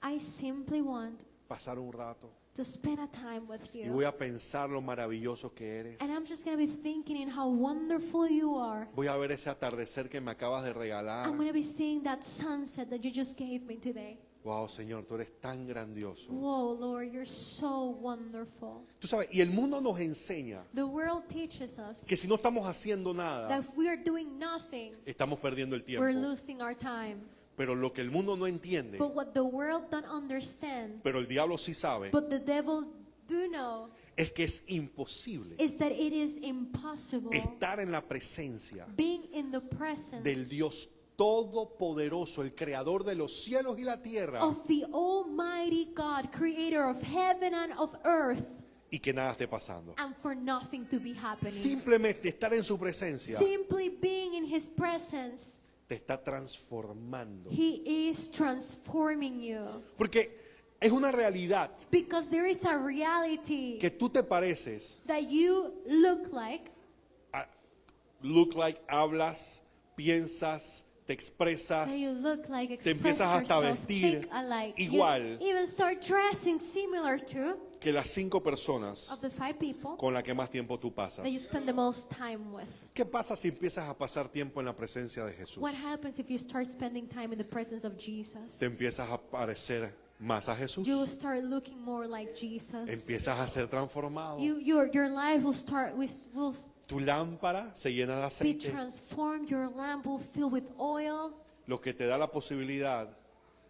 [SPEAKER 2] I simply want
[SPEAKER 1] pasar un rato
[SPEAKER 2] to spend a time with
[SPEAKER 1] y voy
[SPEAKER 2] you.
[SPEAKER 1] a pensar lo maravilloso que eres.
[SPEAKER 2] And I'm just going to be thinking in how wonderful you are.
[SPEAKER 1] Voy a ver ese atardecer que me acabas de regalar.
[SPEAKER 2] I'm going to be seeing that sunset that you just gave me today.
[SPEAKER 1] Wow, Señor, tú eres tan grandioso.
[SPEAKER 2] Whoa, Lord, you're so wonderful.
[SPEAKER 1] Tú sabes, y el mundo nos enseña
[SPEAKER 2] The world teaches us
[SPEAKER 1] que si no estamos haciendo
[SPEAKER 2] that
[SPEAKER 1] nada,
[SPEAKER 2] if we are doing nothing,
[SPEAKER 1] estamos perdiendo el
[SPEAKER 2] we're
[SPEAKER 1] tiempo.
[SPEAKER 2] losing our time.
[SPEAKER 1] Pero lo que el mundo no entiende,
[SPEAKER 2] But what the world don't understand,
[SPEAKER 1] pero el diablo sí sabe,
[SPEAKER 2] but the devil do know,
[SPEAKER 1] es que es imposible
[SPEAKER 2] is that it is impossible
[SPEAKER 1] estar en la presencia
[SPEAKER 2] being in the presence
[SPEAKER 1] del Dios Todopoderoso, el creador de los cielos y la tierra,
[SPEAKER 2] of the Almighty God, creator of heaven and of earth,
[SPEAKER 1] y que nada esté pasando.
[SPEAKER 2] and for nothing to be happening.
[SPEAKER 1] Simplemente estar en su presencia
[SPEAKER 2] Simply being in His presence,
[SPEAKER 1] te está transformando.
[SPEAKER 2] He is transforming you.
[SPEAKER 1] Porque es una realidad
[SPEAKER 2] Because there is a reality
[SPEAKER 1] que tú te pareces,
[SPEAKER 2] that you look like,
[SPEAKER 1] hablas, piensas, te expresas,
[SPEAKER 2] that you look like,
[SPEAKER 1] te
[SPEAKER 2] express
[SPEAKER 1] empiezas hasta a
[SPEAKER 2] yourself,
[SPEAKER 1] vestir
[SPEAKER 2] think alike.
[SPEAKER 1] igual
[SPEAKER 2] You even start dressing similar to
[SPEAKER 1] que las 5 personas
[SPEAKER 2] of the 5 people
[SPEAKER 1] con las que más tiempo tú pasas.
[SPEAKER 2] that you spend the most time with.
[SPEAKER 1] ¿Qué pasa si empiezas a pasar tiempo en la presencia de Jesús?
[SPEAKER 2] What happens if you start spending time in the presence of Jesus?
[SPEAKER 1] Te empiezas a parecer más a Jesús.
[SPEAKER 2] You will start looking more like Jesus.
[SPEAKER 1] Empiezas a ser transformado.
[SPEAKER 2] Your life will
[SPEAKER 1] Tu lámpara se llena de
[SPEAKER 2] be
[SPEAKER 1] aceite,
[SPEAKER 2] transformed. Your lamp will fill with oil.
[SPEAKER 1] lo que te da la posibilidad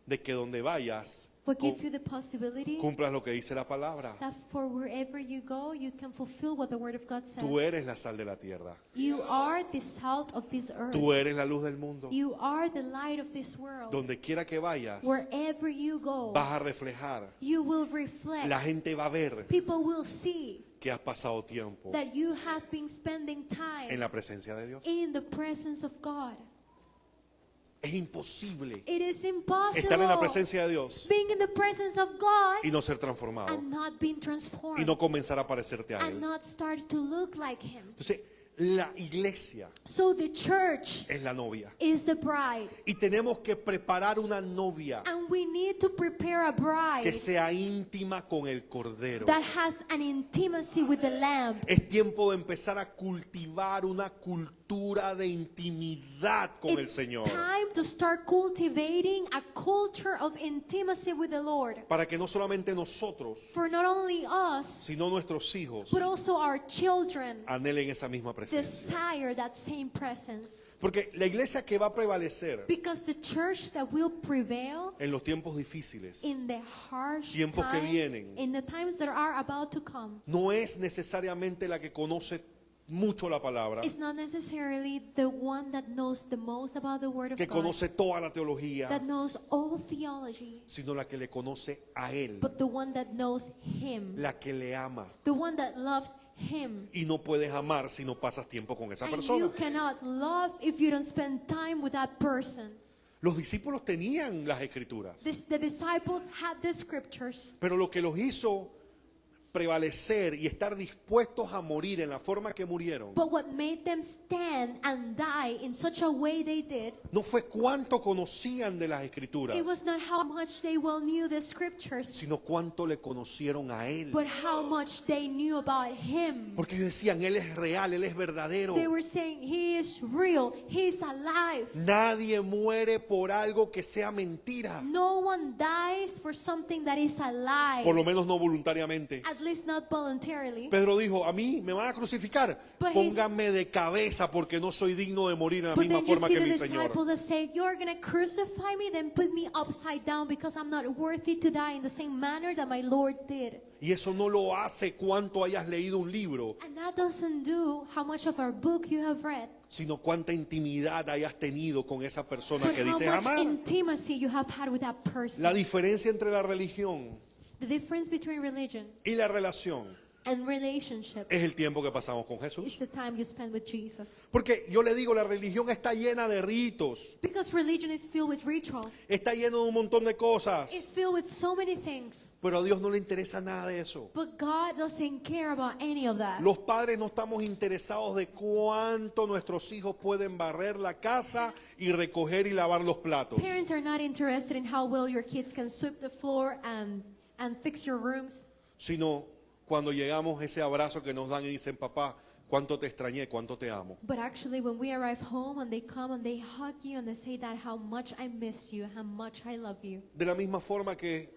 [SPEAKER 1] de que donde vayas
[SPEAKER 2] Will give you the possibility
[SPEAKER 1] cumplas lo que dice la palabra.
[SPEAKER 2] that for wherever you go, you can fulfill what the Word of God says.
[SPEAKER 1] Tú eres la sal de la tierra.
[SPEAKER 2] You are the salt of this earth.
[SPEAKER 1] Tú eres la luz del mundo.
[SPEAKER 2] You are the light of this world.
[SPEAKER 1] Donde quiera que vayas,
[SPEAKER 2] Wherever you go,
[SPEAKER 1] vas a reflejar.
[SPEAKER 2] you will reflect.
[SPEAKER 1] La gente va a ver
[SPEAKER 2] People will see
[SPEAKER 1] que has pasado tiempo
[SPEAKER 2] that you have been spending
[SPEAKER 1] en
[SPEAKER 2] time
[SPEAKER 1] la presencia de Dios.
[SPEAKER 2] in the presence of God.
[SPEAKER 1] Es imposible
[SPEAKER 2] It is
[SPEAKER 1] estar en la
[SPEAKER 2] impossible
[SPEAKER 1] presencia de Dios
[SPEAKER 2] being in the presence of God
[SPEAKER 1] y no ser transformado
[SPEAKER 2] and not being
[SPEAKER 1] y
[SPEAKER 2] transformed
[SPEAKER 1] no comenzar a parecerte a
[SPEAKER 2] and
[SPEAKER 1] Él.
[SPEAKER 2] not start to look like Him.
[SPEAKER 1] Entonces, la iglesia
[SPEAKER 2] So the church
[SPEAKER 1] es la novia
[SPEAKER 2] is the bride,
[SPEAKER 1] y tenemos que preparar una novia
[SPEAKER 2] and we need to prepare a bride
[SPEAKER 1] que sea íntima con el Cordero.
[SPEAKER 2] that has an intimacy with the Lamb.
[SPEAKER 1] Es tiempo de empezar a cultivar una cultura de intimidad con el
[SPEAKER 2] It's
[SPEAKER 1] Señor
[SPEAKER 2] time to start cultivating a culture of intimacy with the Lord.
[SPEAKER 1] para que no solamente nosotros,
[SPEAKER 2] For not only us,
[SPEAKER 1] sino nuestros hijos
[SPEAKER 2] but also our children
[SPEAKER 1] anhelen esa misma presencia.
[SPEAKER 2] desire that same presence.
[SPEAKER 1] Porque la iglesia que va a prevalecer
[SPEAKER 2] Because the church that will prevail
[SPEAKER 1] en los tiempos difíciles
[SPEAKER 2] in the harsh
[SPEAKER 1] Tiempos que
[SPEAKER 2] times,
[SPEAKER 1] vienen.
[SPEAKER 2] in the times that are about to come,
[SPEAKER 1] no es necesariamente la que conoce mucho la palabra,
[SPEAKER 2] it's not necessarily the one that knows the most about the Word of
[SPEAKER 1] que
[SPEAKER 2] God,
[SPEAKER 1] conoce toda la teología,
[SPEAKER 2] that knows all theology,
[SPEAKER 1] sino la que le conoce a Él,
[SPEAKER 2] but the one that knows Him,
[SPEAKER 1] la que le ama.
[SPEAKER 2] the one that loves Him.
[SPEAKER 1] Y no puedes amar si no pasas tiempo con esa
[SPEAKER 2] And you
[SPEAKER 1] persona.
[SPEAKER 2] cannot love if you don't spend time with that person.
[SPEAKER 1] Los discípulos tenían las escrituras,
[SPEAKER 2] The disciples had the scriptures,
[SPEAKER 1] pero lo que los hizo prevalecer y estar dispuestos a morir en la forma que murieron
[SPEAKER 2] but what made them stand and die in such a way they did,
[SPEAKER 1] no fue cuánto conocían de las escrituras,
[SPEAKER 2] it was not how much they well knew the scriptures,
[SPEAKER 1] sino cuánto le conocieron a Él.
[SPEAKER 2] but how much they knew about Him.
[SPEAKER 1] Porque ellos decían, Él es real, Él es verdadero.
[SPEAKER 2] They were saying, He is real, He's alive.
[SPEAKER 1] Nadie muere por algo que sea mentira,
[SPEAKER 2] No one dies for something that is alive,
[SPEAKER 1] por lo menos no voluntariamente.
[SPEAKER 2] at least not voluntarily.
[SPEAKER 1] Pedro dijo, a mí me van a crucificar,
[SPEAKER 2] But
[SPEAKER 1] pónganme de cabeza porque no soy digno de morir en la
[SPEAKER 2] But
[SPEAKER 1] misma
[SPEAKER 2] then you
[SPEAKER 1] forma
[SPEAKER 2] see
[SPEAKER 1] que
[SPEAKER 2] the
[SPEAKER 1] mi Señor.
[SPEAKER 2] disciples that say, you're going to crucify me, then put me upside down because I'm not worthy to die in the same manner that my Lord did.
[SPEAKER 1] Y eso no lo hace cuánto hayas leído un libro,
[SPEAKER 2] And that doesn't do how much of our book you have read,
[SPEAKER 1] sino cuánta intimidad hayas tenido con esa persona
[SPEAKER 2] but
[SPEAKER 1] que
[SPEAKER 2] how
[SPEAKER 1] dices
[SPEAKER 2] much
[SPEAKER 1] amar.
[SPEAKER 2] intimacy you have had with that person.
[SPEAKER 1] La diferencia entre la religión
[SPEAKER 2] The difference between religion
[SPEAKER 1] y la relación
[SPEAKER 2] and relationship
[SPEAKER 1] es el tiempo que pasamos con
[SPEAKER 2] is
[SPEAKER 1] Jesús.
[SPEAKER 2] the time you spend with Jesus.
[SPEAKER 1] Porque yo le digo, la religión está llena de ritos,
[SPEAKER 2] Because religion is filled with rituals.
[SPEAKER 1] está lleno de un montón de cosas,
[SPEAKER 2] It's filled with so many things.
[SPEAKER 1] pero a Dios no le interesa nada de eso.
[SPEAKER 2] But God doesn't care about any of that.
[SPEAKER 1] Los padres no estamos interesados de cuánto nuestros hijos pueden barrer la casa y recoger y lavar los platos.
[SPEAKER 2] Parents are not interested in how well your kids can sweep the floor and fix your rooms.
[SPEAKER 1] Sino cuando llegamos ese abrazo que nos dan y dicen, papá, cuánto te extrañé, cuánto te amo.
[SPEAKER 2] But actually, when we arrive home and they come and they hug you and they say that how much I miss you, how much I love you.
[SPEAKER 1] De la misma forma que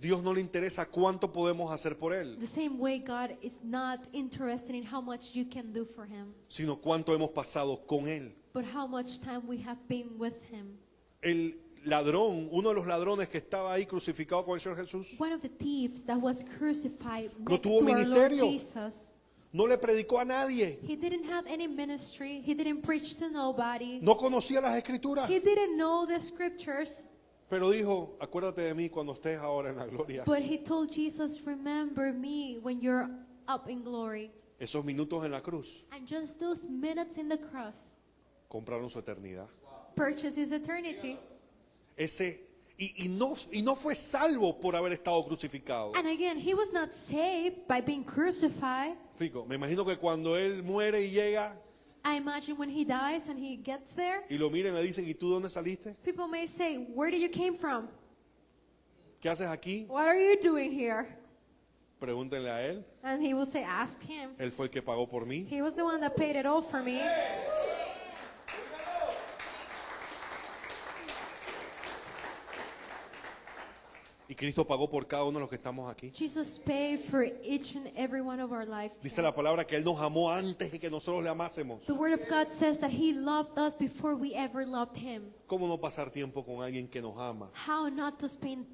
[SPEAKER 1] Dios no le interesa cuánto podemos hacer por Él,
[SPEAKER 2] The same way God is not interested in how much you can do for Him,
[SPEAKER 1] sino cuánto hemos pasado con Él.
[SPEAKER 2] but how much time we have been with Him.
[SPEAKER 1] El ladrón, uno de los ladrones que estaba ahí crucificado con el Señor Jesús,
[SPEAKER 2] One of the thieves that was crucified
[SPEAKER 1] No
[SPEAKER 2] next
[SPEAKER 1] tuvo
[SPEAKER 2] to our Lord
[SPEAKER 1] ministerio.
[SPEAKER 2] Jesus,
[SPEAKER 1] no le predicó a nadie,
[SPEAKER 2] he didn't have any ministry. He didn't preach to nobody.
[SPEAKER 1] no conocía las escrituras,
[SPEAKER 2] He didn't know the scriptures.
[SPEAKER 1] pero dijo, acuérdate de mí cuando estés ahora en la gloria.
[SPEAKER 2] But he told Jesus, remember me when you're up in glory.
[SPEAKER 1] Esos minutos en la cruz
[SPEAKER 2] And just those minutes in the cross
[SPEAKER 1] compraron su eternidad.
[SPEAKER 2] purchase his eternity.
[SPEAKER 1] Y no fue salvo por haber estado crucificado.
[SPEAKER 2] And again, he was not saved by being crucified.
[SPEAKER 1] Rico, me imagino que cuando él muere y llega,
[SPEAKER 2] I imagine when he dies and he gets there,
[SPEAKER 1] y lo miren y le dicen, ¿y tú dónde saliste?
[SPEAKER 2] people may say, where did you came from?
[SPEAKER 1] ¿Qué haces aquí?
[SPEAKER 2] What are you doing here?
[SPEAKER 1] Pregúntenle a él.
[SPEAKER 2] And he will say, ask him.
[SPEAKER 1] Él fue el que pagó por mí.
[SPEAKER 2] He was the one that paid it all for me.
[SPEAKER 1] Y Cristo pagó por cada uno de los que estamos aquí.
[SPEAKER 2] Jesus paid for each and every one of our lives.
[SPEAKER 1] Dice la palabra que Él nos amó antes de que nosotros le amásemos.
[SPEAKER 2] The Word of God says that He loved us before we ever loved Him.
[SPEAKER 1] ¿Cómo no pasar tiempo con alguien que nos ama?
[SPEAKER 2] How not to spend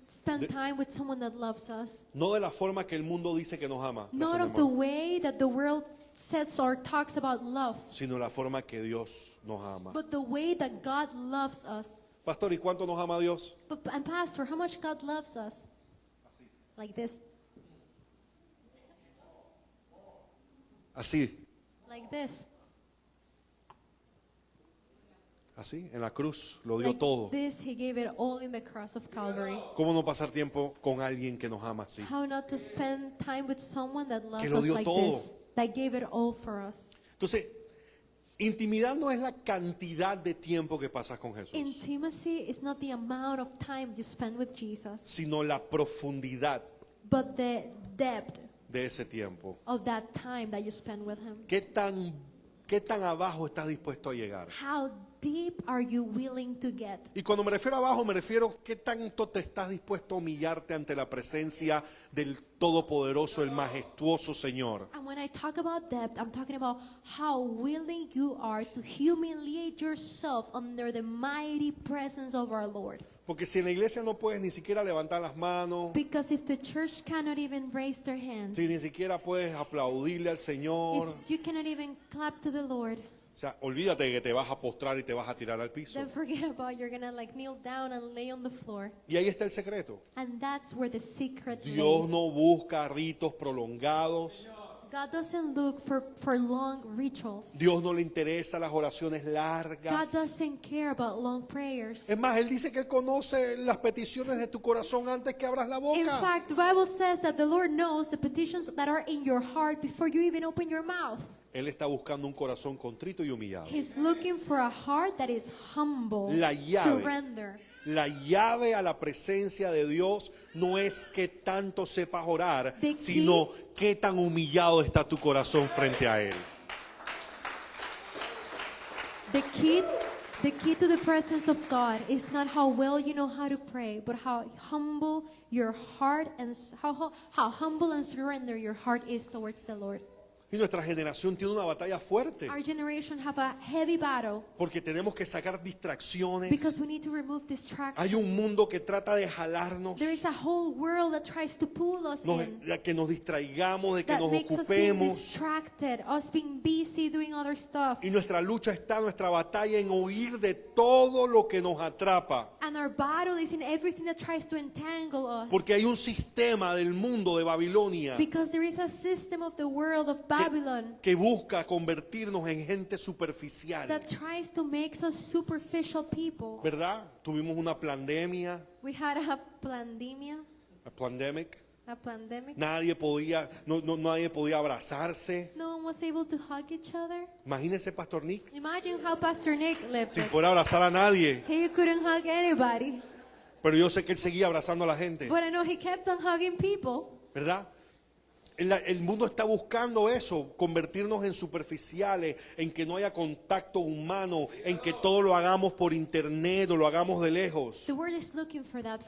[SPEAKER 2] time with someone that loves us?
[SPEAKER 1] No de la forma que el mundo dice que nos ama,
[SPEAKER 2] Not
[SPEAKER 1] gracias,
[SPEAKER 2] of
[SPEAKER 1] mi
[SPEAKER 2] the
[SPEAKER 1] amor,
[SPEAKER 2] way that the world says or talks about love,
[SPEAKER 1] sino la forma que Dios nos ama.
[SPEAKER 2] but the way that God loves us.
[SPEAKER 1] Pastor, ¿y cuánto nos ama Dios?
[SPEAKER 2] And Pastor, how much God loves us? Like this.
[SPEAKER 1] Así,
[SPEAKER 2] Like this.
[SPEAKER 1] así, en la cruz, lo dio
[SPEAKER 2] Like
[SPEAKER 1] todo.
[SPEAKER 2] this, He gave it all in the cross of Calvary.
[SPEAKER 1] ¿Cómo no pasar tiempo con alguien que nos ama así?
[SPEAKER 2] How not to spend time with someone that loves
[SPEAKER 1] Que lo
[SPEAKER 2] us
[SPEAKER 1] dio
[SPEAKER 2] like
[SPEAKER 1] todo.
[SPEAKER 2] this, that gave it all for us.
[SPEAKER 1] Entonces, intimidad no es la cantidad de tiempo que pasas con Jesús,
[SPEAKER 2] Intimacy is not the amount of time you spend with Jesus,
[SPEAKER 1] sino la profundidad
[SPEAKER 2] but the depth
[SPEAKER 1] de ese tiempo.
[SPEAKER 2] of that time that you spend with Him.
[SPEAKER 1] ¿Qué tan abajo estás dispuesto a llegar?
[SPEAKER 2] How deep are you willing to get?
[SPEAKER 1] Y cuando me refiero a abajo, me refiero qué tanto te estás dispuesto a humillarte ante la presencia del Todopoderoso, el majestuoso Señor.
[SPEAKER 2] And when I talk about depth, I'm talking about how willing you are to humiliate yourself under the mighty presence of our Lord.
[SPEAKER 1] Porque si en la iglesia no puedes ni siquiera levantar las manos,
[SPEAKER 2] Because if the church cannot even raise their hands,
[SPEAKER 1] si ni siquiera puedes aplaudirle al Señor,
[SPEAKER 2] if you cannot even clap to the Lord,
[SPEAKER 1] o sea, olvídate de que te vas a postrar y te vas a tirar al piso.
[SPEAKER 2] then forget about you're gonna like kneel down and lay on the floor.
[SPEAKER 1] Y ahí está el secreto.
[SPEAKER 2] And that's where the secret
[SPEAKER 1] Dios
[SPEAKER 2] lays.
[SPEAKER 1] no busca ritos prolongados.
[SPEAKER 2] God doesn't look for long rituals.
[SPEAKER 1] Dios no le interesa las oraciones
[SPEAKER 2] God
[SPEAKER 1] largas.
[SPEAKER 2] doesn't care about long prayers.
[SPEAKER 1] Es más, Él dice que Él conoce las peticiones de tu corazón antes que abras la
[SPEAKER 2] In
[SPEAKER 1] boca.
[SPEAKER 2] fact, the Bible says that the Lord knows the petitions that are in your heart before you even open your mouth.
[SPEAKER 1] Él está buscando un corazón contrito y humillado.
[SPEAKER 2] He's looking for a heart that is humble,
[SPEAKER 1] La llave.
[SPEAKER 2] surrender.
[SPEAKER 1] La llave a la presencia de Dios no es que tanto sepas orar,
[SPEAKER 2] The key-
[SPEAKER 1] sino qué tan humillado está tu corazón frente a Él.
[SPEAKER 2] The key to the presence of God is not how well you know how to pray, but how humble your heart and how humble and surrender your heart is towards the Lord.
[SPEAKER 1] Y nuestra generación tiene una batalla fuerte
[SPEAKER 2] Our generation have a heavy battle
[SPEAKER 1] porque tenemos que sacar distracciones.
[SPEAKER 2] because we need to remove distractions.
[SPEAKER 1] Hay un mundo que trata de jalarnos,
[SPEAKER 2] There is a whole world that tries to pull us in,
[SPEAKER 1] que nos distraigamos, de que
[SPEAKER 2] that
[SPEAKER 1] nos
[SPEAKER 2] makes us being
[SPEAKER 1] ocupemos.
[SPEAKER 2] distracted, us being busy doing other stuff.
[SPEAKER 1] Y nuestra lucha está, nuestra batalla en huir de todo lo que nos atrapa.
[SPEAKER 2] And our battle is in everything that tries to entangle us.
[SPEAKER 1] Porque hay un sistema del mundo de Babilonia
[SPEAKER 2] Because there is a system of the world of Babylon
[SPEAKER 1] que busca convertirnos en gente superficial.
[SPEAKER 2] that tries to make us superficial people.
[SPEAKER 1] ¿Verdad? Tuvimos una pandemia,
[SPEAKER 2] We had a pandemia,
[SPEAKER 1] a pandemic.
[SPEAKER 2] a pandemic.
[SPEAKER 1] Nadie podía abrazarse.
[SPEAKER 2] No one was able to hug each other.
[SPEAKER 1] Imagínese, Pastor Nick,
[SPEAKER 2] Imagine how Pastor Nick lived
[SPEAKER 1] sin
[SPEAKER 2] it.
[SPEAKER 1] poder abrazar a nadie.
[SPEAKER 2] He couldn't hug anybody.
[SPEAKER 1] Pero yo sé que él seguía abrazando a la gente.
[SPEAKER 2] But I know he kept on hugging people.
[SPEAKER 1] ¿Verdad? El mundo está buscando eso, convertirnos en superficiales, en que no haya contacto humano, en que todo lo hagamos por internet o lo hagamos de lejos.
[SPEAKER 2] The world is looking for that,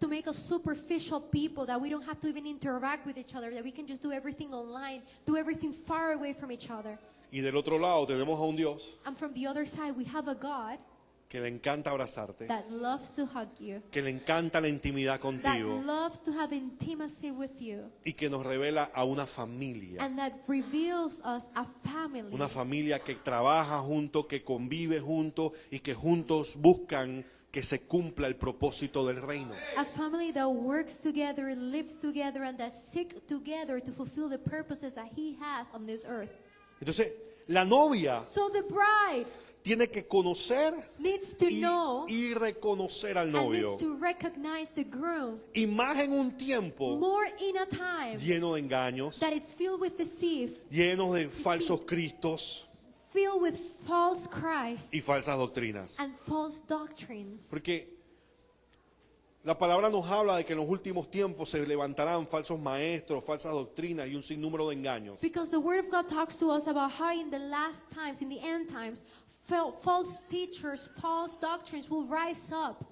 [SPEAKER 2] to make us superficial people, that we don't have to even interact with each other, that we can just do everything online, do everything far away from each other.
[SPEAKER 1] Y del otro lado tenemos a un Dios
[SPEAKER 2] And from the other side, we have a God
[SPEAKER 1] que le encanta abrazarte,
[SPEAKER 2] that loves to hug you,
[SPEAKER 1] que le encanta la intimidad
[SPEAKER 2] that
[SPEAKER 1] contigo
[SPEAKER 2] loves to have intimacy with you,
[SPEAKER 1] y que nos revela a una familia.
[SPEAKER 2] and that reveals us a family.
[SPEAKER 1] Una familia que trabaja junto, que convive junto y que juntos buscan que se cumpla el propósito del reino.
[SPEAKER 2] A family that works together, lives together, and that seek together to fulfill the purposes that He has on this earth.
[SPEAKER 1] Entonces, la novia
[SPEAKER 2] So the bride
[SPEAKER 1] tiene que conocer
[SPEAKER 2] needs to know
[SPEAKER 1] y reconocer al
[SPEAKER 2] and
[SPEAKER 1] novio.
[SPEAKER 2] needs to recognize the groom
[SPEAKER 1] Y más en un tiempo
[SPEAKER 2] more in a time
[SPEAKER 1] lleno de engaños,
[SPEAKER 2] that is filled with deceit,
[SPEAKER 1] lleno de falsos cristos,
[SPEAKER 2] filled with false Christ
[SPEAKER 1] y falsas doctrinas.
[SPEAKER 2] and false doctrines.
[SPEAKER 1] Porque la palabra nos habla de que en los últimos tiempos se levantarán falsos maestros, falsas doctrinas y un sinnúmero de engaños.
[SPEAKER 2] Because the Word of God talks to us about how in the last times, in the end times, false teachers, false doctrines will rise up.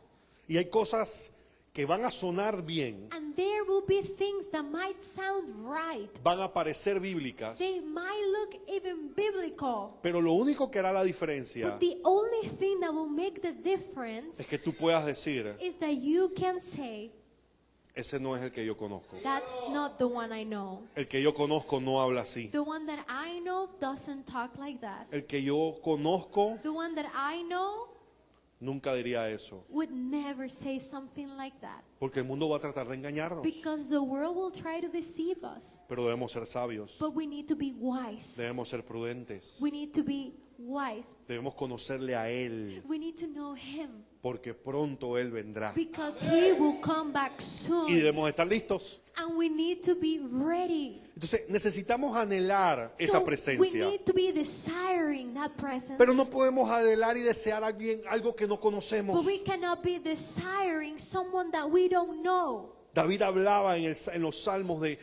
[SPEAKER 1] Y hay cosas que van a sonar bien,
[SPEAKER 2] And there will be things that might sound right.
[SPEAKER 1] van a parecer bíblicas,
[SPEAKER 2] They might look even biblical.
[SPEAKER 1] pero lo único que hará la diferencia
[SPEAKER 2] But the only thing that will make the difference
[SPEAKER 1] es que tú puedas decir,
[SPEAKER 2] is that you can say,
[SPEAKER 1] ese no es el que yo conozco.
[SPEAKER 2] that's not the one I know.
[SPEAKER 1] El que yo conozco no habla así.
[SPEAKER 2] The one that I know doesn't talk like that.
[SPEAKER 1] El que yo conozco
[SPEAKER 2] The one that I know
[SPEAKER 1] nunca diría eso.
[SPEAKER 2] would never say something like that.
[SPEAKER 1] Porque el mundo va a tratar de engañarnos.
[SPEAKER 2] Because the world will try to deceive us.
[SPEAKER 1] Pero debemos ser sabios.
[SPEAKER 2] But we need to be wise.
[SPEAKER 1] Debemos ser prudentes.
[SPEAKER 2] We need to be wise.
[SPEAKER 1] Debemos conocerle a Él.
[SPEAKER 2] We need to know Him.
[SPEAKER 1] Porque pronto Él vendrá.
[SPEAKER 2] Because He will come back
[SPEAKER 1] Y
[SPEAKER 2] soon.
[SPEAKER 1] debemos estar listos.
[SPEAKER 2] And we need to be ready.
[SPEAKER 1] Entonces necesitamos anhelar esa
[SPEAKER 2] So we
[SPEAKER 1] presencia.
[SPEAKER 2] need to be desiring that presence.
[SPEAKER 1] Pero no podemos anhelar y desear algo que no
[SPEAKER 2] But
[SPEAKER 1] conocemos.
[SPEAKER 2] we cannot be desiring someone that we don't know.
[SPEAKER 1] David hablaba en los salmos de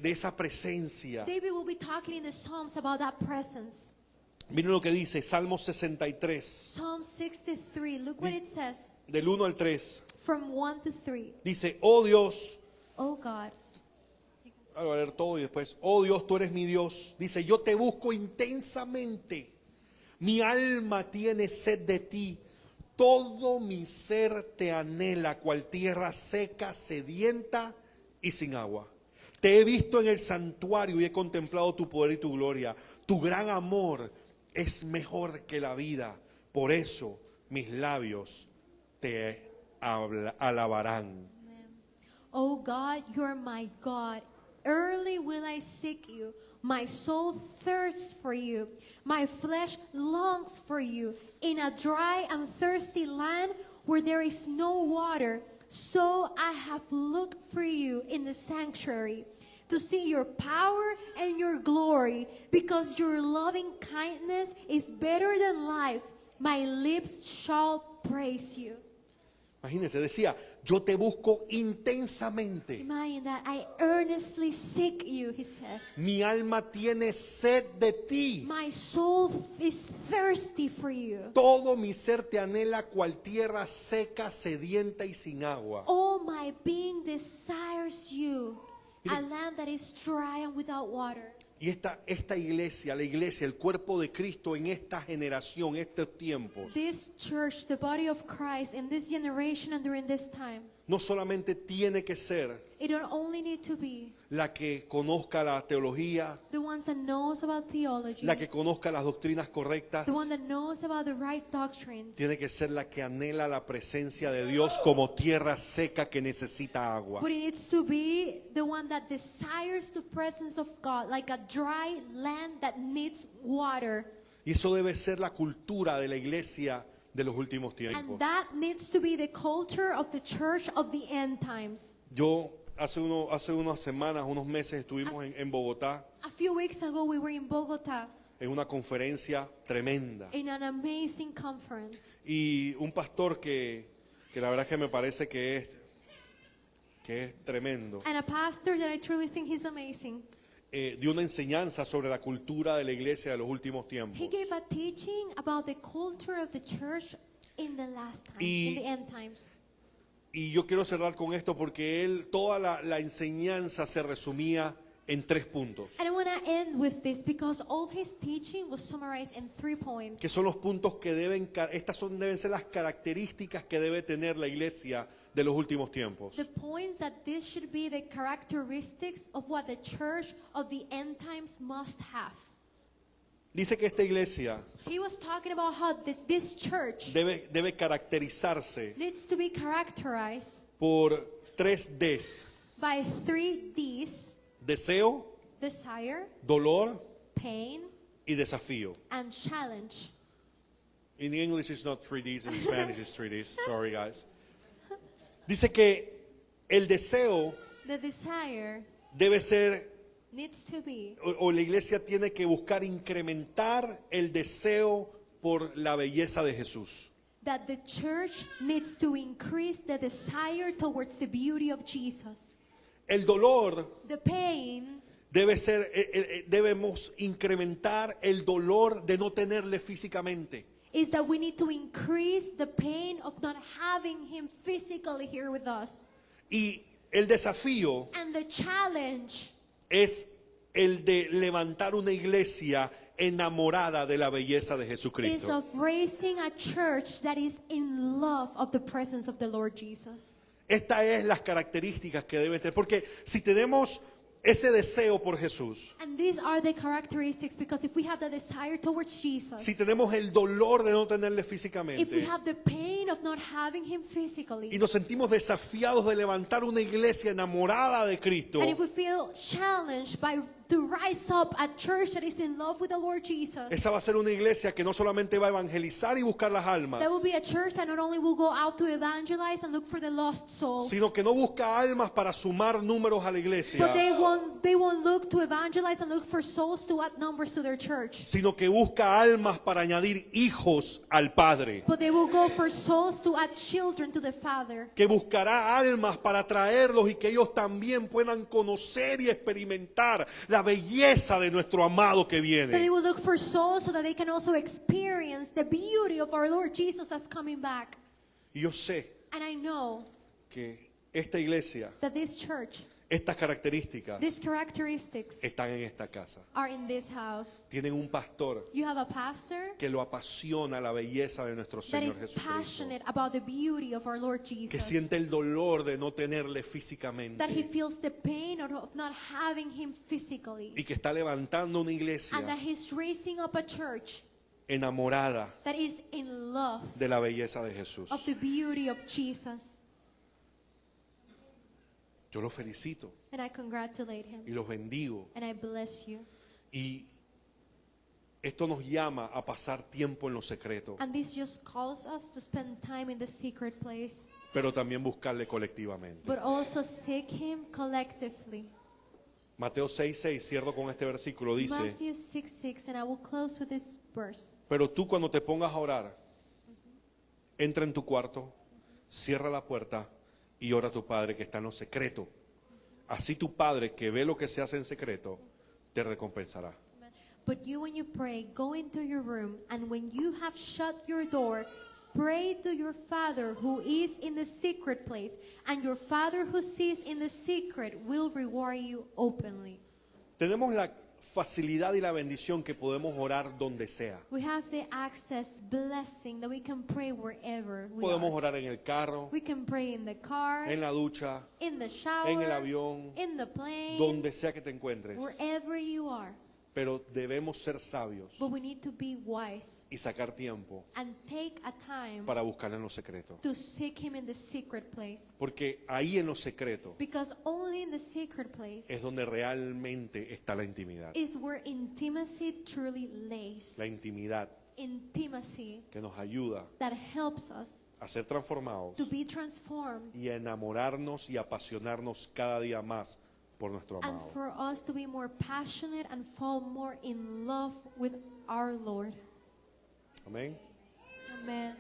[SPEAKER 1] esa presencia.
[SPEAKER 2] David will be talking in the Psalms about that presence.
[SPEAKER 1] Miren lo que dice Salmo 63,
[SPEAKER 2] Psalm 63, look what it says
[SPEAKER 1] del 1 al 3.
[SPEAKER 2] from 1 to 3.
[SPEAKER 1] Dice, oh Dios,
[SPEAKER 2] Oh God,
[SPEAKER 1] a leer todo y después, oh Dios, tú eres mi Dios. Dice, yo te busco intensamente. Mi alma tiene sed de ti. Todo mi ser te anhela, cual tierra seca, sedienta y sin agua. Te he visto en el santuario y he contemplado tu poder y tu gloria. Tu gran amor es mejor que la vida. Por eso mis labios te alabarán.
[SPEAKER 2] oh God, you're my God. Early will I seek you. My soul thirsts for you. My flesh longs for you in a dry and thirsty land where there is no water. So I have looked for you in the sanctuary to see your power and your glory, because your loving kindness is better than life. My lips shall praise you.
[SPEAKER 1] Imagínense, decía, yo te busco intensamente.
[SPEAKER 2] Imagine that I earnestly seek you, he said.
[SPEAKER 1] Mi alma tiene sed de ti.
[SPEAKER 2] My soul is thirsty for you.
[SPEAKER 1] Todo mi ser te anhela cual tierra seca, sedienta y sin agua.
[SPEAKER 2] All my being desires you, a
[SPEAKER 1] Mire.
[SPEAKER 2] land that is dry and without water.
[SPEAKER 1] Y esta iglesia, la iglesia, el cuerpo de Cristo en esta generación, estos tiempos,
[SPEAKER 2] This church, the body of Christ, in this generation and during this time,
[SPEAKER 1] no solamente tiene que ser
[SPEAKER 2] it don't only need to be
[SPEAKER 1] la que conozca la teología,
[SPEAKER 2] the ones that knows about theology,
[SPEAKER 1] la que conozca las doctrinas correctas,
[SPEAKER 2] the one that knows about the right doctrines,
[SPEAKER 1] tiene que ser la que anhela la presencia de Dios como tierra seca que necesita agua.
[SPEAKER 2] but it needs to be the one that desires the presence of God, like a dry land that needs water.
[SPEAKER 1] Y eso debe ser la cultura de la iglesia de los últimos tiempos.
[SPEAKER 2] And that needs to be the culture of the church of the end times.
[SPEAKER 1] Yo hace unas semanas, unos meses estuvimos en Bogotá
[SPEAKER 2] A few weeks ago, we were in Bogota
[SPEAKER 1] en una conferencia tremenda.
[SPEAKER 2] in an amazing conference.
[SPEAKER 1] Y un pastor que la verdad es que me parece que es tremendo,
[SPEAKER 2] And a pastor that I truly think he's amazing.
[SPEAKER 1] dio una enseñanza sobre la cultura de la iglesia de los últimos tiempos.
[SPEAKER 2] He gave a teaching about the culture of the church in the last time, in the end times.
[SPEAKER 1] Y yo quiero cerrar con esto porque toda la enseñanza se resumía en 3 puntos,
[SPEAKER 2] And I want to end with this because all his teaching was summarized in 3 points.
[SPEAKER 1] que son los puntos que deben ser las características que debe tener la iglesia de los últimos tiempos.
[SPEAKER 2] The points that this should be the characteristics of what the church of the end times must have.
[SPEAKER 1] Dice que esta iglesia
[SPEAKER 2] He was talking about how this church
[SPEAKER 1] debe caracterizarse
[SPEAKER 2] needs to be characterized
[SPEAKER 1] por 3 Ds:
[SPEAKER 2] by 3 Ds:
[SPEAKER 1] deseo,
[SPEAKER 2] desire,
[SPEAKER 1] dolor
[SPEAKER 2] pain,
[SPEAKER 1] y desafío.
[SPEAKER 2] and challenge.
[SPEAKER 1] In English it's not 3 Ds, in Spanish it's 3 Ds. Sorry guys. Dice que el deseo
[SPEAKER 2] The desire
[SPEAKER 1] debe ser
[SPEAKER 2] needs to be
[SPEAKER 1] o la iglesia tiene que buscar incrementar el deseo por la belleza de Jesús.
[SPEAKER 2] that the church needs to increase the desire towards the beauty of Jesus.
[SPEAKER 1] El dolor
[SPEAKER 2] The pain
[SPEAKER 1] debemos incrementar el dolor de no tenerle físicamente.
[SPEAKER 2] is that we need to increase the pain of not having him physically here with us.
[SPEAKER 1] Y el desafío
[SPEAKER 2] And the challenge
[SPEAKER 1] es el de levantar una iglesia enamorada de la belleza de
[SPEAKER 2] is
[SPEAKER 1] Jesucristo.
[SPEAKER 2] of raising a church that is in love of the presence of the Lord Jesus.
[SPEAKER 1] Estas es las características que deben tener. Porque si tenemos ese deseo por Jesús,
[SPEAKER 2] And these are the characteristics, because if we have the desire towards Jesus,
[SPEAKER 1] si tenemos el dolor de no tenerle
[SPEAKER 2] if we
[SPEAKER 1] físicamente,
[SPEAKER 2] have the pain of not having him
[SPEAKER 1] y
[SPEAKER 2] physically,
[SPEAKER 1] nos sentimos desafiados de levantar una iglesia enamorada de Cristo,
[SPEAKER 2] and if we feel challenged to rise up a church that is in love with the Lord Jesus,
[SPEAKER 1] esa va a ser una iglesia que no solamente va a evangelizar y buscar las almas,
[SPEAKER 2] that will be a church that not only will go out to evangelize and look for the lost souls,
[SPEAKER 1] sino que no busca almas para sumar números a la
[SPEAKER 2] but
[SPEAKER 1] iglesia,
[SPEAKER 2] they won't look to evangelize and look for souls to add numbers to their church,
[SPEAKER 1] sino que busca almas para añadir hijos al Padre,
[SPEAKER 2] but they will go for souls to add children to the Father,
[SPEAKER 1] que buscará almas para traerlos y que ellos también puedan conocer y experimentar la belleza de nuestro amado que
[SPEAKER 2] that they
[SPEAKER 1] viene.
[SPEAKER 2] will look for souls so that they can also experience the beauty of our Lord Jesus as coming back.
[SPEAKER 1] Y yo sé
[SPEAKER 2] And I know
[SPEAKER 1] que esta iglesia,
[SPEAKER 2] that this church,
[SPEAKER 1] estas características
[SPEAKER 2] these characteristics
[SPEAKER 1] están en esta casa.
[SPEAKER 2] are in this house.
[SPEAKER 1] Tienen un pastor
[SPEAKER 2] You have a pastor
[SPEAKER 1] que lo apasiona la belleza de nuestro
[SPEAKER 2] that
[SPEAKER 1] Señor
[SPEAKER 2] is
[SPEAKER 1] Jesucristo,
[SPEAKER 2] passionate about the beauty of our Lord
[SPEAKER 1] que
[SPEAKER 2] Jesus,
[SPEAKER 1] siente el dolor de no tenerle físicamente
[SPEAKER 2] that he feels the pain of not having him physically,
[SPEAKER 1] y que está levantando una
[SPEAKER 2] and that
[SPEAKER 1] iglesia
[SPEAKER 2] he's raising up a church
[SPEAKER 1] enamorada
[SPEAKER 2] that is in love
[SPEAKER 1] de la belleza de Jesús.
[SPEAKER 2] of the beauty of Jesus.
[SPEAKER 1] Yo los felicito
[SPEAKER 2] And I congratulate him
[SPEAKER 1] y los bendigo,
[SPEAKER 2] and I bless you.
[SPEAKER 1] y esto nos llama a pasar tiempo en lo secreto,
[SPEAKER 2] And this just calls us to spend time in the secret place,
[SPEAKER 1] pero también buscarle colectivamente.
[SPEAKER 2] but also seek him collectively.
[SPEAKER 1] Mateo 6:6, cierro con este versículo, dice:
[SPEAKER 2] Matthew 6:6, and I will close with this verse.
[SPEAKER 1] pero tú cuando te pongas a orar, entra en tu cuarto, cierra la puerta y ora a tu Padre que está en lo secreto. Así tu Padre que ve lo que se hace en secreto, te recompensará.
[SPEAKER 2] But you, when you pray, go into your room, and when you have shut your door, pray to your Father who is in the secret place, and your Father who sees in the secret will reward you openly.
[SPEAKER 1] Tenemos la facilidad y la bendición que podemos orar donde sea.
[SPEAKER 2] We have the access, blessing, that we can pray wherever we
[SPEAKER 1] Podemos
[SPEAKER 2] are.
[SPEAKER 1] orar en el carro,
[SPEAKER 2] We can pray in the car,
[SPEAKER 1] en la ducha,
[SPEAKER 2] in the shower,
[SPEAKER 1] en el avión,
[SPEAKER 2] in the plane,
[SPEAKER 1] donde sea que te encuentres.
[SPEAKER 2] wherever you are.
[SPEAKER 1] Pero debemos ser sabios
[SPEAKER 2] But we need to be wise
[SPEAKER 1] y sacar tiempo
[SPEAKER 2] and take a time
[SPEAKER 1] para buscar en lo secreto.
[SPEAKER 2] to seek him in the secret place.
[SPEAKER 1] Porque ahí en lo secreto
[SPEAKER 2] Because only in the secret place
[SPEAKER 1] es donde realmente está la intimidad.
[SPEAKER 2] is where intimacy truly lays.
[SPEAKER 1] La intimidad
[SPEAKER 2] Intimacy
[SPEAKER 1] que nos ayuda
[SPEAKER 2] that helps us
[SPEAKER 1] a ser transformados
[SPEAKER 2] to be transformed
[SPEAKER 1] y a enamorarnos y apasionarnos cada día más por nuestro
[SPEAKER 2] and
[SPEAKER 1] amado.
[SPEAKER 2] for us to be more passionate and fall more in love with our Lord.
[SPEAKER 1] Amén.
[SPEAKER 2] Amen.